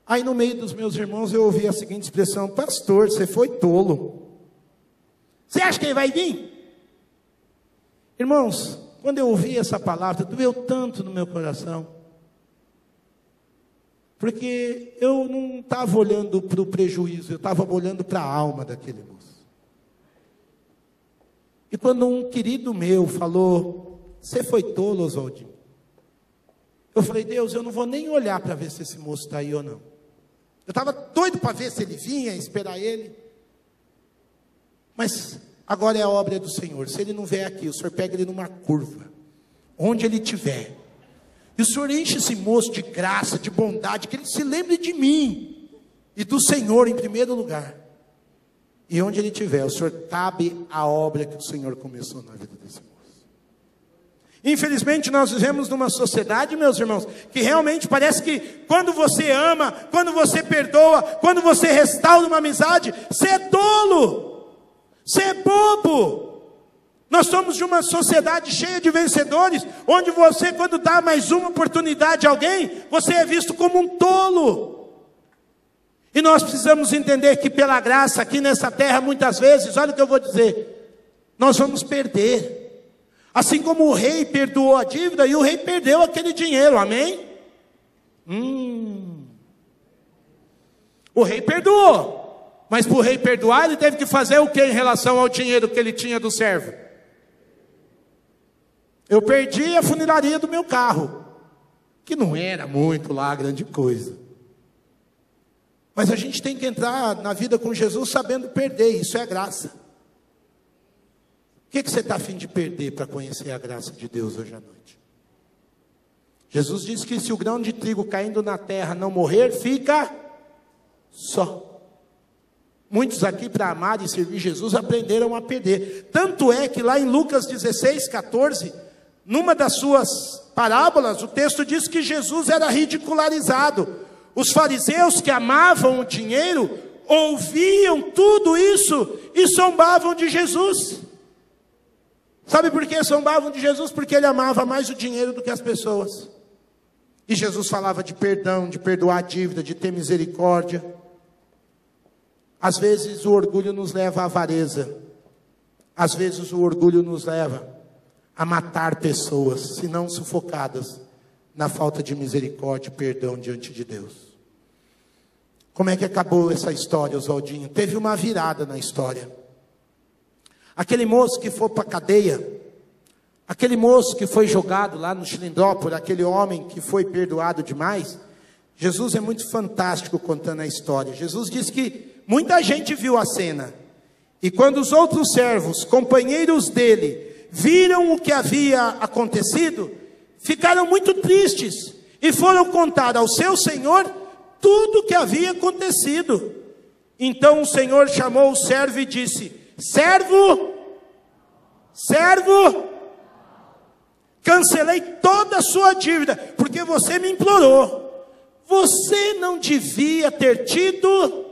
[SPEAKER 1] Aí no meio dos meus irmãos eu ouvi a seguinte expressão: pastor, você foi tolo. Você acha que ele vai vir? Irmãos, quando eu ouvi essa palavra, doeu tanto no meu coração. Porque eu não estava olhando para o prejuízo, eu estava olhando para a alma daquele moço. E quando um querido meu falou, você foi tolo, Oswaldinho? Eu falei, Deus, eu não vou nem olhar para ver se esse moço está aí ou não. Eu estava doido para ver se ele vinha, esperar ele. Mas agora é a obra do Senhor. Se ele não vier aqui, o Senhor pega ele numa curva, onde ele estiver. E o Senhor enche esse moço de graça, de bondade, que ele se lembre de mim e do Senhor em primeiro lugar. E onde ele estiver, o Senhor cabe a obra que o Senhor começou na vida desse moço. Infelizmente nós vivemos numa sociedade, meus irmãos, que realmente parece que quando você ama, quando você perdoa, quando você restaura uma amizade, você é tolo, você é bobo. Nós somos de uma sociedade cheia de vencedores, onde você, quando dá mais uma oportunidade a alguém, você é visto como um tolo. E nós precisamos entender que pela graça, aqui nessa terra, muitas vezes, olha o que eu vou dizer, nós vamos perder. Assim como o rei perdoou a dívida, e o rei perdeu aquele dinheiro, amém? O rei perdoou, mas para o rei perdoar, ele teve que fazer o que em relação ao dinheiro que ele tinha do servo? Eu perdi a funilaria do meu carro, que não era muito lá grande coisa. Mas a gente tem que entrar na vida com Jesus sabendo perder, isso é graça. O que você está a fim de perder para conhecer a graça de Deus hoje à noite? Jesus disse que se o grão de trigo caindo na terra não morrer, fica só. Muitos aqui, para amar e servir Jesus, aprenderam a perder. Tanto é que lá em Lucas 16, 14... numa das suas parábolas, o texto diz que Jesus era ridicularizado. Os fariseus que amavam o dinheiro, ouviam tudo isso e zombavam de Jesus. Sabe por que zombavam de Jesus? Porque ele amava mais o dinheiro do que as pessoas. E Jesus falava de perdão, de perdoar a dívida, de ter misericórdia. Às vezes o orgulho nos leva à avareza. Às vezes o orgulho nos leva a matar pessoas, se não sufocadas na falta de misericórdia e perdão diante de Deus. Como é que acabou essa história, Oswaldinho? Teve uma virada na história. Aquele moço que foi para a cadeia, aquele moço que foi jogado lá no Chilindró, aquele homem que foi perdoado demais, Jesus é muito fantástico contando a história. Jesus disse que muita gente viu a cena, e quando os outros servos, companheiros dele, viram o que havia acontecido, ficaram muito tristes e foram contar ao seu senhor tudo o que havia acontecido. Então o senhor chamou o servo e disse: servo, cancelei toda a sua dívida, porque você me implorou. Você não devia ter tido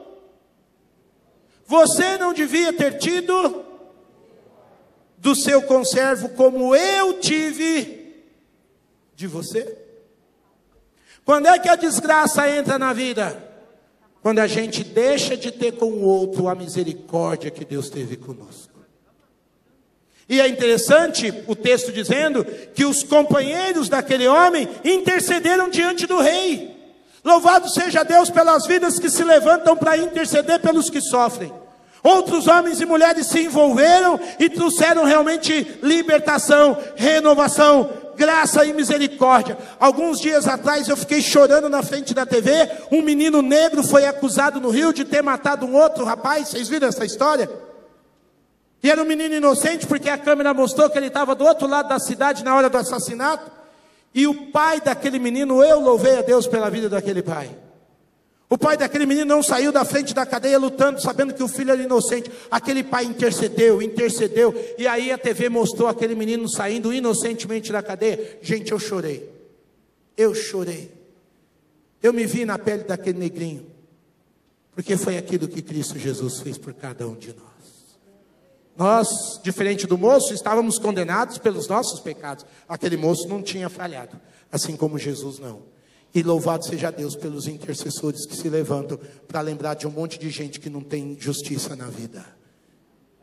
[SPEAKER 1] do seu conservo como eu tive de você? Quando é que a desgraça entra na vida? Quando a gente deixa de ter com o outro a misericórdia que Deus teve conosco. E é interessante o texto dizendo que os companheiros daquele homem intercederam diante do rei. Louvado seja Deus pelas vidas que se levantam para interceder pelos que sofrem. Outros homens e mulheres se envolveram e trouxeram realmente libertação, renovação, graça e misericórdia. Alguns dias atrás eu fiquei chorando na frente da TV. Um menino negro foi acusado no Rio de ter matado um outro rapaz. Vocês viram essa história? E era um menino inocente, porque a câmera mostrou que ele estava do outro lado da cidade na hora do assassinato. E o pai daquele menino, eu louvei a Deus pela vida daquele pai. O pai daquele menino não saiu da frente da cadeia lutando, sabendo que o filho era inocente. Aquele pai intercedeu, e aí a TV mostrou aquele menino saindo inocentemente da cadeia. Gente, eu chorei. Eu me vi na pele daquele negrinho, porque foi aquilo que Cristo Jesus fez por cada um de nós. Nós, diferente do moço, estávamos condenados pelos nossos pecados. Aquele moço não tinha falhado, assim como Jesus não. E louvado seja Deus pelos intercessores que se levantam para lembrar de um monte de gente que não tem justiça na vida.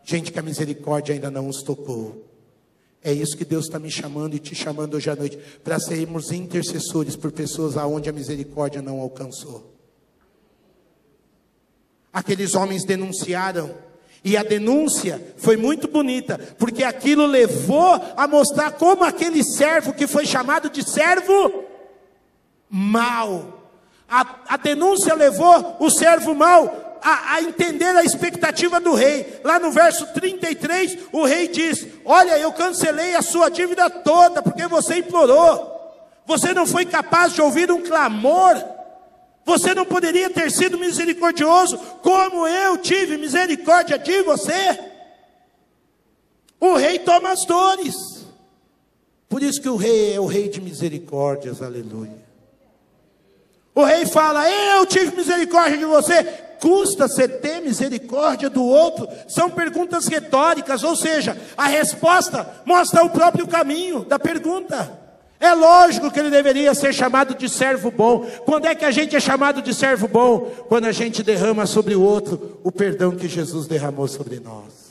[SPEAKER 1] Gente que a misericórdia ainda não os tocou. É isso que Deus está me chamando e te chamando hoje à noite, para sermos intercessores por pessoas aonde a misericórdia não alcançou. Aqueles homens denunciaram, e a denúncia foi muito bonita, porque aquilo levou a mostrar como aquele servo que foi chamado de servo mau. A denúncia levou o servo mau a entender a expectativa do rei. Lá no verso 33, o rei diz: olha, eu cancelei a sua dívida toda, porque você implorou. Você não foi capaz de ouvir um clamor. Você não poderia ter sido misericordioso, como eu tive misericórdia de você. O rei toma as dores. Por isso que o rei é o rei de misericórdias, aleluia. O rei fala: eu tive misericórdia de você. Custa você ter misericórdia do outro? São perguntas retóricas, ou seja, a resposta mostra o próprio caminho da pergunta. É lógico que ele deveria ser chamado de servo bom. Quando é que a gente é chamado de servo bom? Quando a gente derrama sobre o outro o perdão que Jesus derramou sobre nós.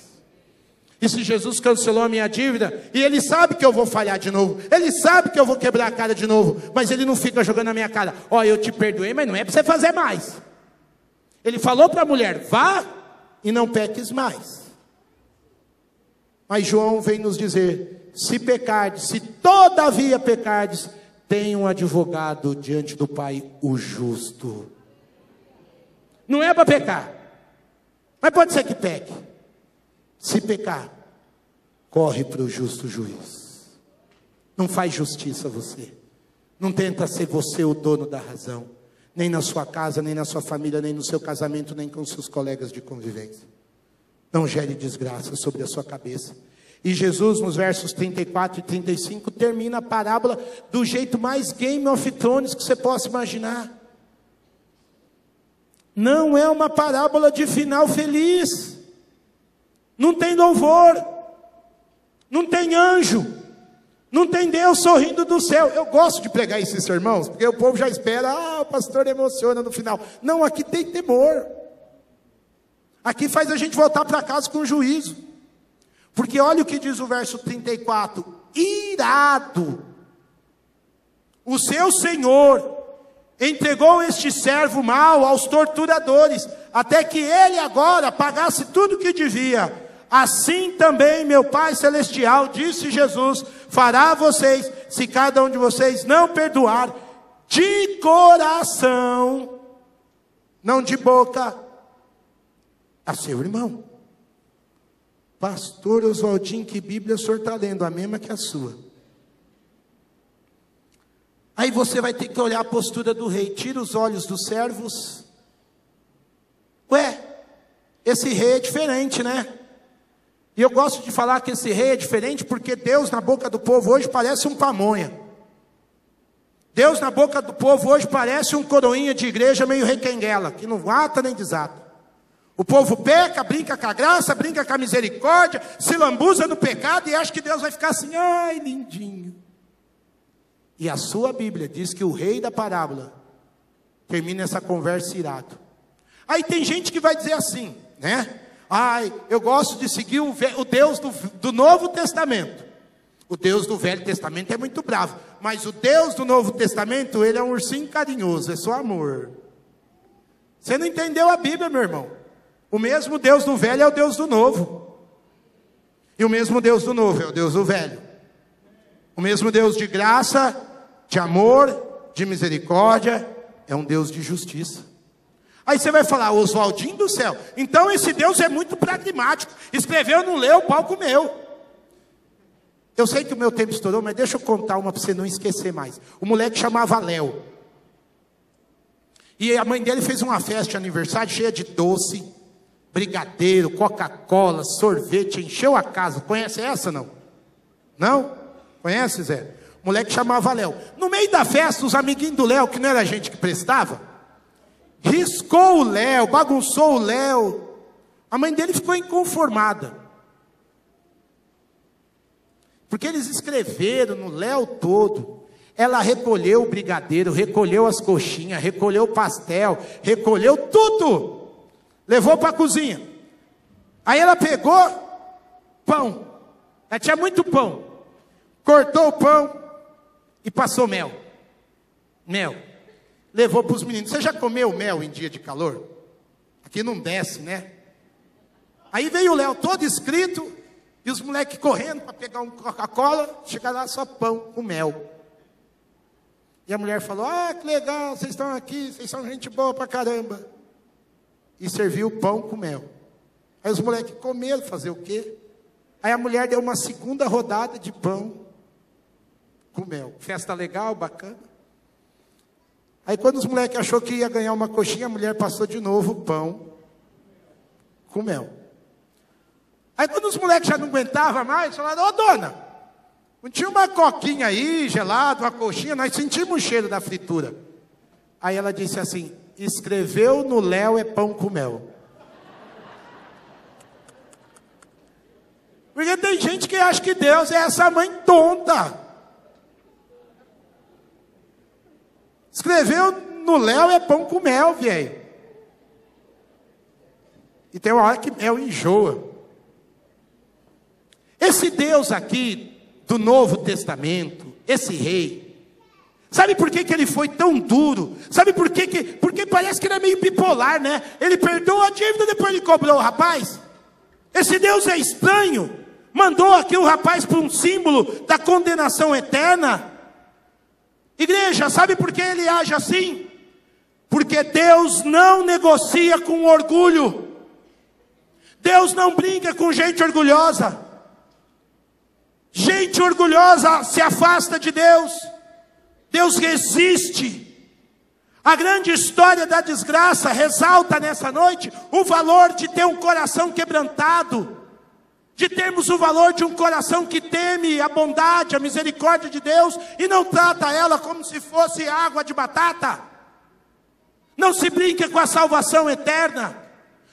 [SPEAKER 1] E se Jesus cancelou a minha dívida, e Ele sabe que eu vou falhar de novo, Ele sabe que eu vou quebrar a cara de novo, mas Ele não fica jogando na minha cara: ó, eu te perdoei, mas não é para você fazer mais. Ele falou para a mulher: vá e não peques mais. Mas João vem nos dizer: se pecardes, se todavia pecardes, tem um advogado diante do Pai, o justo. Não é para pecar, mas pode ser que peque. Se pecar, corre para o justo juiz. Não faz justiça você. Não tenta ser você o dono da razão. Nem na sua casa, nem na sua família, nem no seu casamento, nem com seus colegas de convivência. Não gere desgraça sobre a sua cabeça. E Jesus, nos versos 34 e 35, termina a parábola do jeito mais Game of Thrones que você possa imaginar. Não é uma parábola de final feliz. Não tem louvor, não tem anjo, não tem Deus sorrindo do céu. Eu gosto de pregar esses sermões, porque o povo já espera: o pastor emociona no final. Não, aqui tem temor. Aqui faz a gente voltar para casa com juízo. Porque olha o que diz o verso 34: irado, o seu senhor entregou este servo mau aos torturadores, até que ele agora pagasse tudo o que devia. Assim também meu Pai Celestial, disse Jesus, fará a vocês, se cada um de vocês não perdoar de coração, não de boca, a seu irmão. Pastor Oswaldinho, que Bíblia o senhor está lendo? A mesma que a sua. Aí você vai ter que olhar a postura do rei. Tira os olhos dos servos. Ué, esse rei é diferente, né? E eu gosto de falar que esse rei é diferente, porque Deus na boca do povo hoje parece um pamonha. Deus na boca do povo hoje parece um coroinha de igreja meio requenguela, que não mata nem desata. O povo peca, brinca com a graça, brinca com a misericórdia, se lambuza no pecado e acha que Deus vai ficar assim: ai, lindinho. E a sua Bíblia diz que o rei da parábola termina essa conversa irado. Aí tem gente que vai dizer assim, né? Ai, eu gosto de seguir o Deus do Novo Testamento. O Deus do Velho Testamento é muito bravo, mas o Deus do Novo Testamento, ele é um ursinho carinhoso, é só amor. Você não entendeu a Bíblia, meu irmão. O mesmo Deus do Velho é o Deus do Novo. E o mesmo Deus do Novo é o Deus do Velho. O mesmo Deus de graça, de amor, de misericórdia, é um Deus de justiça. Aí você vai falar: Oswaldinho do céu, então esse Deus é muito pragmático. Escreveu, não leu, o pau comeu. Eu sei que o meu tempo estourou, mas deixa eu contar uma para você não esquecer mais. O moleque chamava Léo. E a mãe dele fez uma festa de aniversário cheia de doce, brigadeiro, Coca-Cola, sorvete, encheu a casa. Conhece essa, não? Não? Conhece, Zé? O moleque chamava Léo. No meio da festa, os amiguinhos do Léo, que não era gente que prestava, riscou o Léo, bagunçou o Léo. A mãe dele ficou inconformada. Porque eles escreveram no Léo todo. Ela recolheu o brigadeiro, recolheu as coxinhas, recolheu o pastel, recolheu tudo. Levou para a cozinha. Aí ela pegou pão. Ela tinha muito pão. Cortou o pão e passou mel. Mel. Levou para os meninos. Você já comeu mel em dia de calor? Aqui não desce, né? Aí veio o Léo todo escrito. E os moleques correndo para pegar um Coca-Cola. Chega lá só pão com mel. E a mulher falou: ah, que legal, vocês estão aqui, vocês são gente boa pra caramba. E serviu pão com mel. Aí os moleques comeram, fazer o quê? Aí a mulher deu uma segunda rodada de pão com mel. Festa legal, bacana. Aí quando os moleques achou que ia ganhar uma coxinha, a mulher passou de novo o pão com mel. Aí quando os moleques já não aguentavam mais, falaram: ô dona, não tinha uma coquinha aí, gelado, uma coxinha, nós sentimos o cheiro da fritura. Aí ela disse assim: escreveu no Léo é pão com mel. Porque tem gente que acha que Deus é essa mãe tonta. Escreveu no Léo é pão com mel, velho. E tem uma hora que mel enjoa. Esse Deus aqui do Novo Testamento, esse rei, sabe por que ele foi tão duro? Sabe por que? Porque parece que ele é meio bipolar, né? Ele perdoou a dívida, depois ele cobrou o rapaz. Esse Deus é estranho. Mandou aqui o rapaz para um símbolo da condenação eterna. Igreja, sabe por que ele age assim? Porque Deus não negocia com orgulho. Deus não brinca com gente orgulhosa. Gente orgulhosa se afasta de Deus. Deus resiste. A grande história da desgraça ressalta nessa noite o valor de ter um coração quebrantado, de termos o valor de um coração que teme a bondade, a misericórdia de Deus e não trata ela como se fosse água de batata. Não se brinca com a salvação eterna.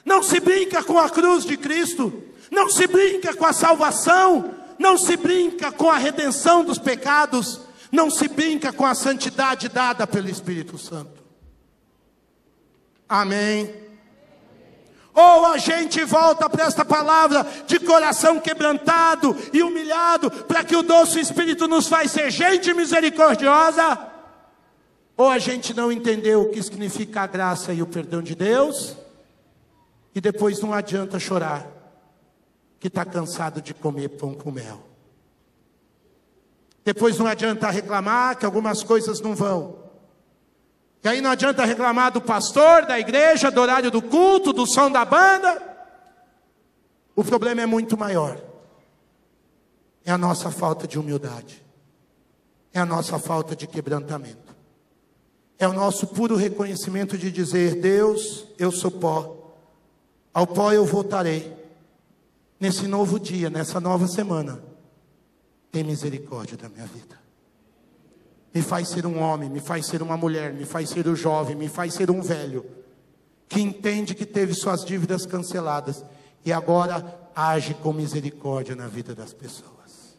[SPEAKER 1] Não se brinca com a cruz de Cristo. Não se brinca com a salvação. Não se brinca com a redenção dos pecados. Não se brinca com a santidade dada pelo Espírito Santo. Amém. Ou a gente volta para esta palavra de coração quebrantado e humilhado, para que o doce Espírito nos faz ser gente misericordiosa. Ou a gente não entendeu o que significa a graça e o perdão de Deus, e depois não adianta chorar que está cansado de comer pão com mel. Depois não adianta reclamar que algumas coisas não vão. E aí não adianta reclamar do pastor, da igreja, do horário do culto, do som da banda. O problema é muito maior. É a nossa falta de humildade. É a nossa falta de quebrantamento. É o nosso puro reconhecimento de dizer: Deus, eu sou pó. Ao pó eu voltarei. Nesse novo dia, nessa nova semana, tem misericórdia da minha vida. Me faz ser um homem, me faz ser uma mulher, me faz ser um jovem, me faz ser um velho, que entende que teve suas dívidas canceladas e agora age com misericórdia na vida das pessoas.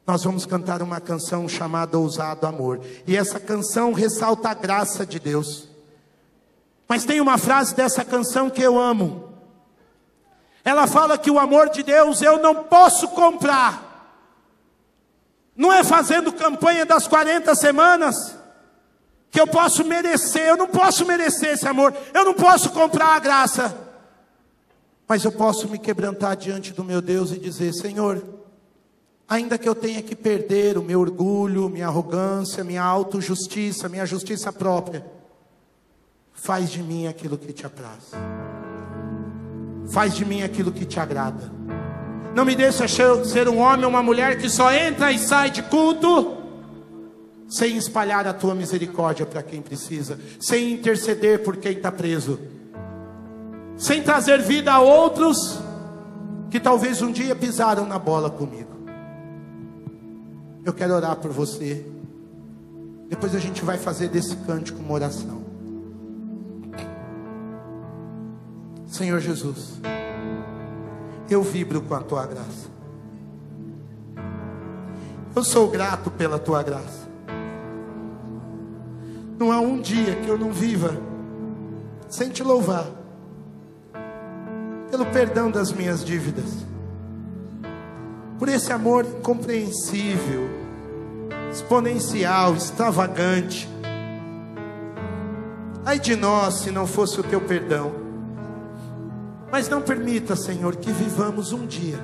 [SPEAKER 1] Nós vamos cantar uma canção chamada Ousado Amor, e essa canção ressalta a graça de Deus. Mas tem uma frase dessa canção que eu amo. Ela fala que o amor de Deus eu não posso comprar. Não é fazendo campanha das 40 semanas que eu posso merecer. Eu não posso merecer esse amor. Eu não posso comprar a graça. Mas eu posso me quebrantar diante do meu Deus e dizer: Senhor, ainda que eu tenha que perder o meu orgulho, minha arrogância, minha autojustiça, minha justiça própria, faz de mim aquilo que te apraz. Faz de mim aquilo que te agrada. Não me deixa ser um homem ou uma mulher que só entra e sai de culto sem espalhar a tua misericórdia para quem precisa, sem interceder por quem está preso, sem trazer vida a outros que talvez um dia pisaram na bola comigo. Eu quero orar por você. Depois a gente vai fazer desse cântico uma oração. Senhor Jesus, eu vibro com a tua graça. Eu sou grato pela tua graça. Não há um dia que eu não viva sem te louvar pelo perdão das minhas dívidas, por esse amor incompreensível, exponencial, extravagante. Ai de nós se não fosse o teu perdão. Mas não permita, Senhor, que vivamos um dia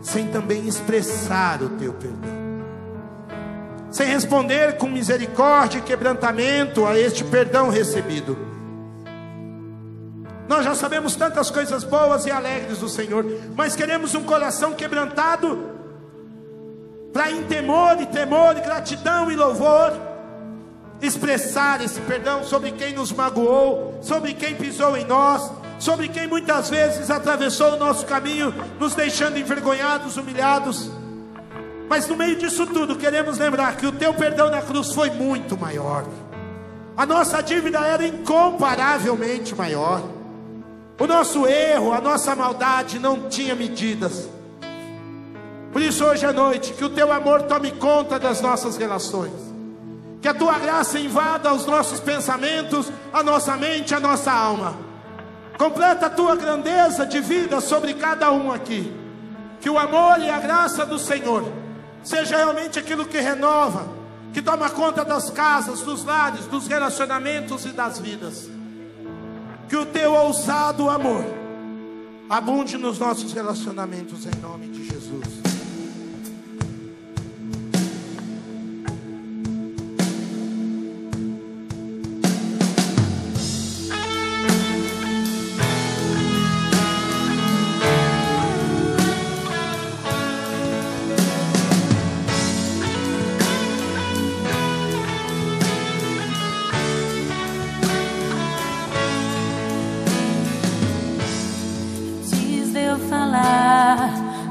[SPEAKER 1] sem também expressar o teu perdão, sem responder com misericórdia e quebrantamento a este perdão recebido. Nós já sabemos tantas coisas boas e alegres do Senhor, mas queremos um coração quebrantado, para em temor e tremor, gratidão e louvor, expressar esse perdão sobre quem nos magoou, sobre quem pisou em nós, sobre quem muitas vezes atravessou o nosso caminho, nos deixando envergonhados, humilhados. Mas no meio disso tudo, queremos lembrar que o teu perdão na cruz foi muito maior. A nossa dívida era incomparavelmente maior. O nosso erro, a nossa maldade não tinha medidas. Por isso hoje à noite, que o teu amor tome conta das nossas relações, que a tua graça invada os nossos pensamentos, a nossa mente, a nossa alma. Completa a tua grandeza de vida sobre cada um aqui. Que o amor e a graça do Senhor seja realmente aquilo que renova, que toma conta das casas, dos lares, dos relacionamentos e das vidas. Que o teu ousado amor abunde nos nossos relacionamentos, em nome de Jesus.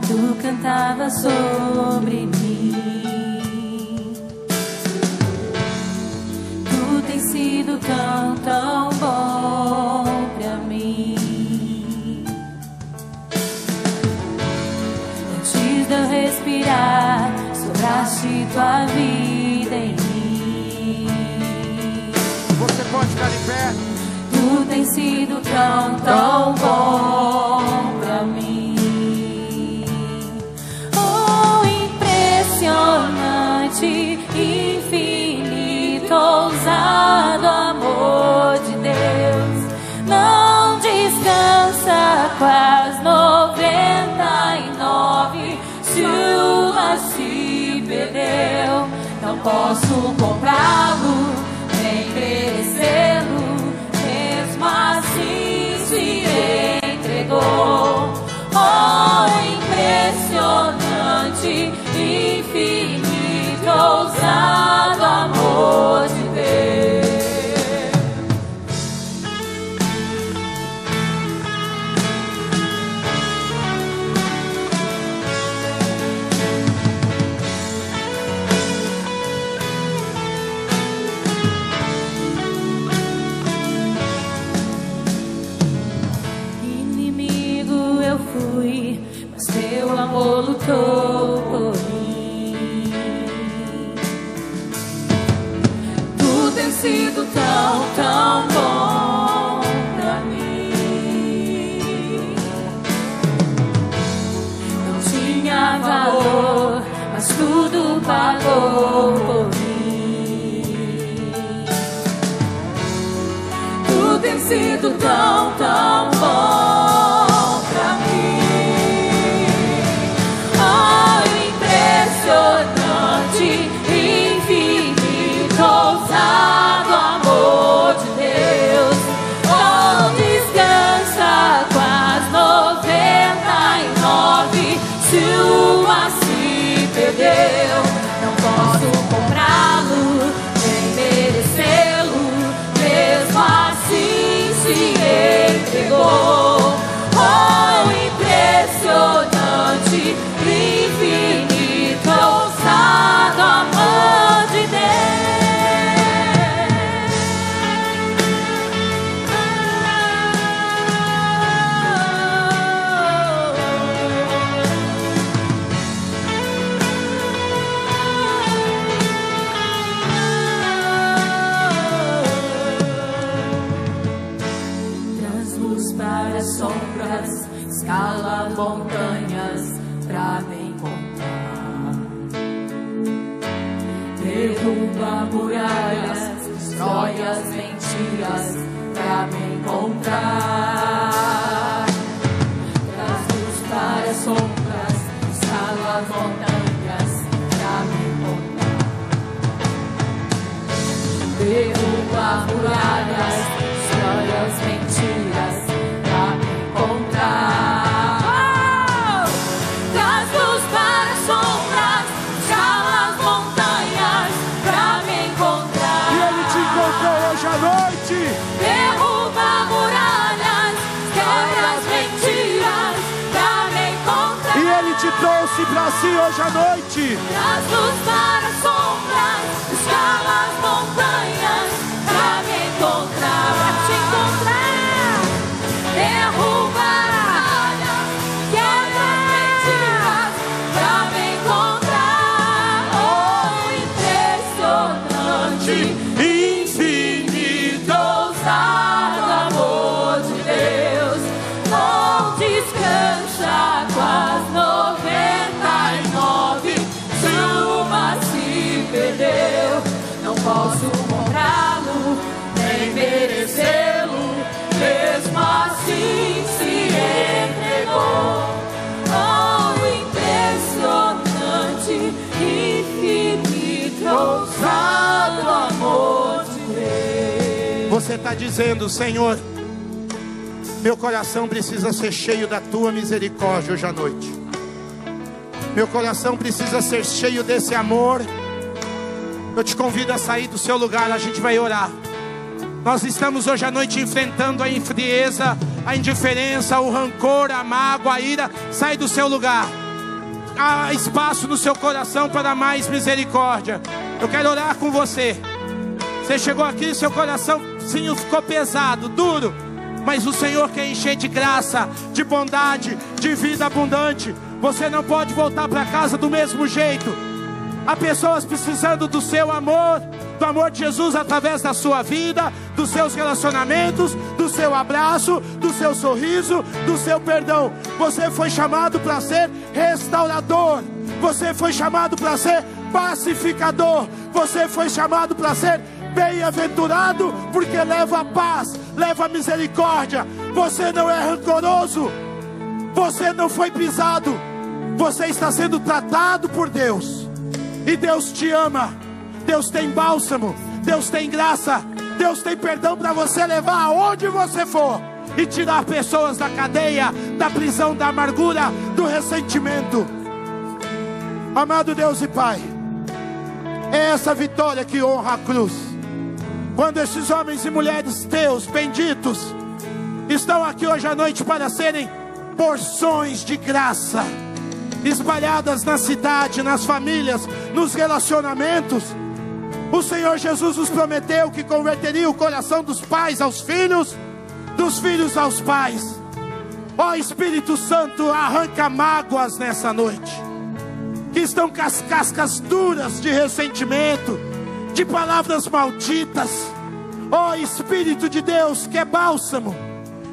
[SPEAKER 2] Tu cantava sobre mim. Tu tens sido tão, tão bom pra mim. Antes de eu respirar, sopraste tua vida em mim.
[SPEAKER 1] Você pode ficar em pé.
[SPEAKER 2] Tu tens sido tão, tão bom pra mim. Impressionante, infinito, ousado amor de Deus. Não descansa com as 99, se uma se perdeu. Não posso comprá-lo, nem merecê-lo, mesmo assim se entregou. Oh, impressionante, infinito, ousado amor de Deus. Inimigo eu fui, mas teu amor lutou por mim. Tu tens sido tão, tão bom pra mim. Não tinha valor, mas tudo pagou por mim. Tu tens sido tão, tão bom pra mim. Oh, impressionante, infinito, ousado amor de Deus. Oh, descansa com as 99, se uma se perdeu. Não posso montanhas pra me encontrar. Derruba muralhas, destrói as mentiras pra me encontrar. Traz luz para as sombras, escala as montanhas pra me encontrar. Derruba muralhas, destrói as mentiras pra me encontrar. Oh! Traz luz para as sombras, escala as montanhas pra me encontrar.
[SPEAKER 1] E Ele te encontrou hoje à noite.
[SPEAKER 2] Derruba muralhas, destrói as mentiras pra me encontrar.
[SPEAKER 1] E Ele te trouxe para si hoje à noite.
[SPEAKER 2] Traz luz para as sombras, escala as montanhas pra me encontrar, pra te encontrar. Derruba muralhas, quebra mentiras pra me encontrar. Oh, impressionante, infinito, ousado amor de Deus. Não descansa com as 99, se uma se perdeu. Não posso comprá-lo, nem merecê-lo, mesmo assim se entregou. Oh, impressionante, infinito, ousado amor de Deus.
[SPEAKER 1] Você está dizendo: Senhor, meu coração precisa ser cheio da Tua misericórdia hoje à noite. Meu coração precisa ser cheio desse amor. Eu te convido a sair do seu lugar, a gente vai orar. Nós estamos hoje à noite enfrentando a frieza, a indiferença, o rancor, a mágoa, a ira. Sai do seu lugar. Há espaço no seu coração para mais misericórdia. Eu quero orar com você. Você chegou aqui, seu coraçãozinho ficou pesado, duro. Mas o Senhor quer encher de graça, de bondade, de vida abundante. Você não pode voltar para casa do mesmo jeito. Há pessoas precisando do seu amor, do amor de Jesus através da sua vida, dos seus relacionamentos, do seu abraço, do seu sorriso, do seu perdão. Você foi chamado para ser restaurador. Você foi chamado para ser pacificador. Você foi chamado para ser bem-aventurado, porque leva a paz, leva a misericórdia. Você não é rancoroso. Você não foi pisado. Você está sendo tratado por Deus. E Deus te ama. Deus tem bálsamo. Deus tem graça. Deus tem perdão para você levar aonde você for e tirar pessoas da cadeia, da prisão, da amargura, do ressentimento. Amado Deus e Pai, é essa vitória que honra a cruz. Quando esses homens e mulheres teus, benditos, estão aqui hoje à noite para serem porções de graça, espalhadas na cidade, nas famílias, nos relacionamentos. O Senhor Jesus nos prometeu que converteria o coração dos pais aos filhos, dos filhos aos pais. Ó Espírito Santo, arranca mágoas nessa noite, que estão com as cascas duras de ressentimento, de palavras malditas. Ó Espírito de Deus, que é bálsamo,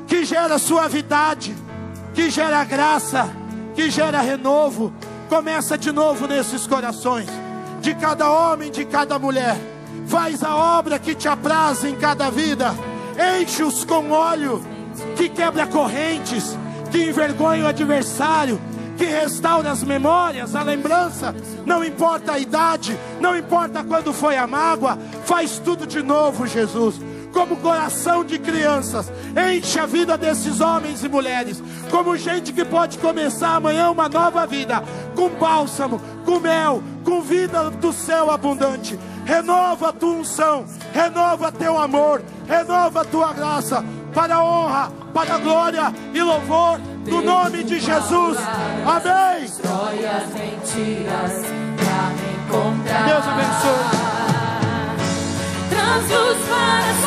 [SPEAKER 1] que gera suavidade, que gera graça, que gera renovo. Começa de novo nesses corações, de cada homem, de cada mulher. Faz a obra que te apraz em cada vida. Enche-os com óleo que quebra correntes, que envergonha o adversário, que restaura as memórias, a lembrança. Não importa a idade, não importa quando foi a mágoa. Faz tudo de novo, Jesus. Como coração de crianças, enche a vida desses homens e mulheres, como gente que pode começar amanhã uma nova vida, com bálsamo, com mel, com vida do céu abundante. Renova a tua unção, renova teu amor, renova a tua graça, para a honra, para a glória e louvor do nome de Jesus. Amém.
[SPEAKER 2] Destrói as mentiras pra me encontrar.
[SPEAKER 1] Deus abençoe.
[SPEAKER 2] Traz luz para as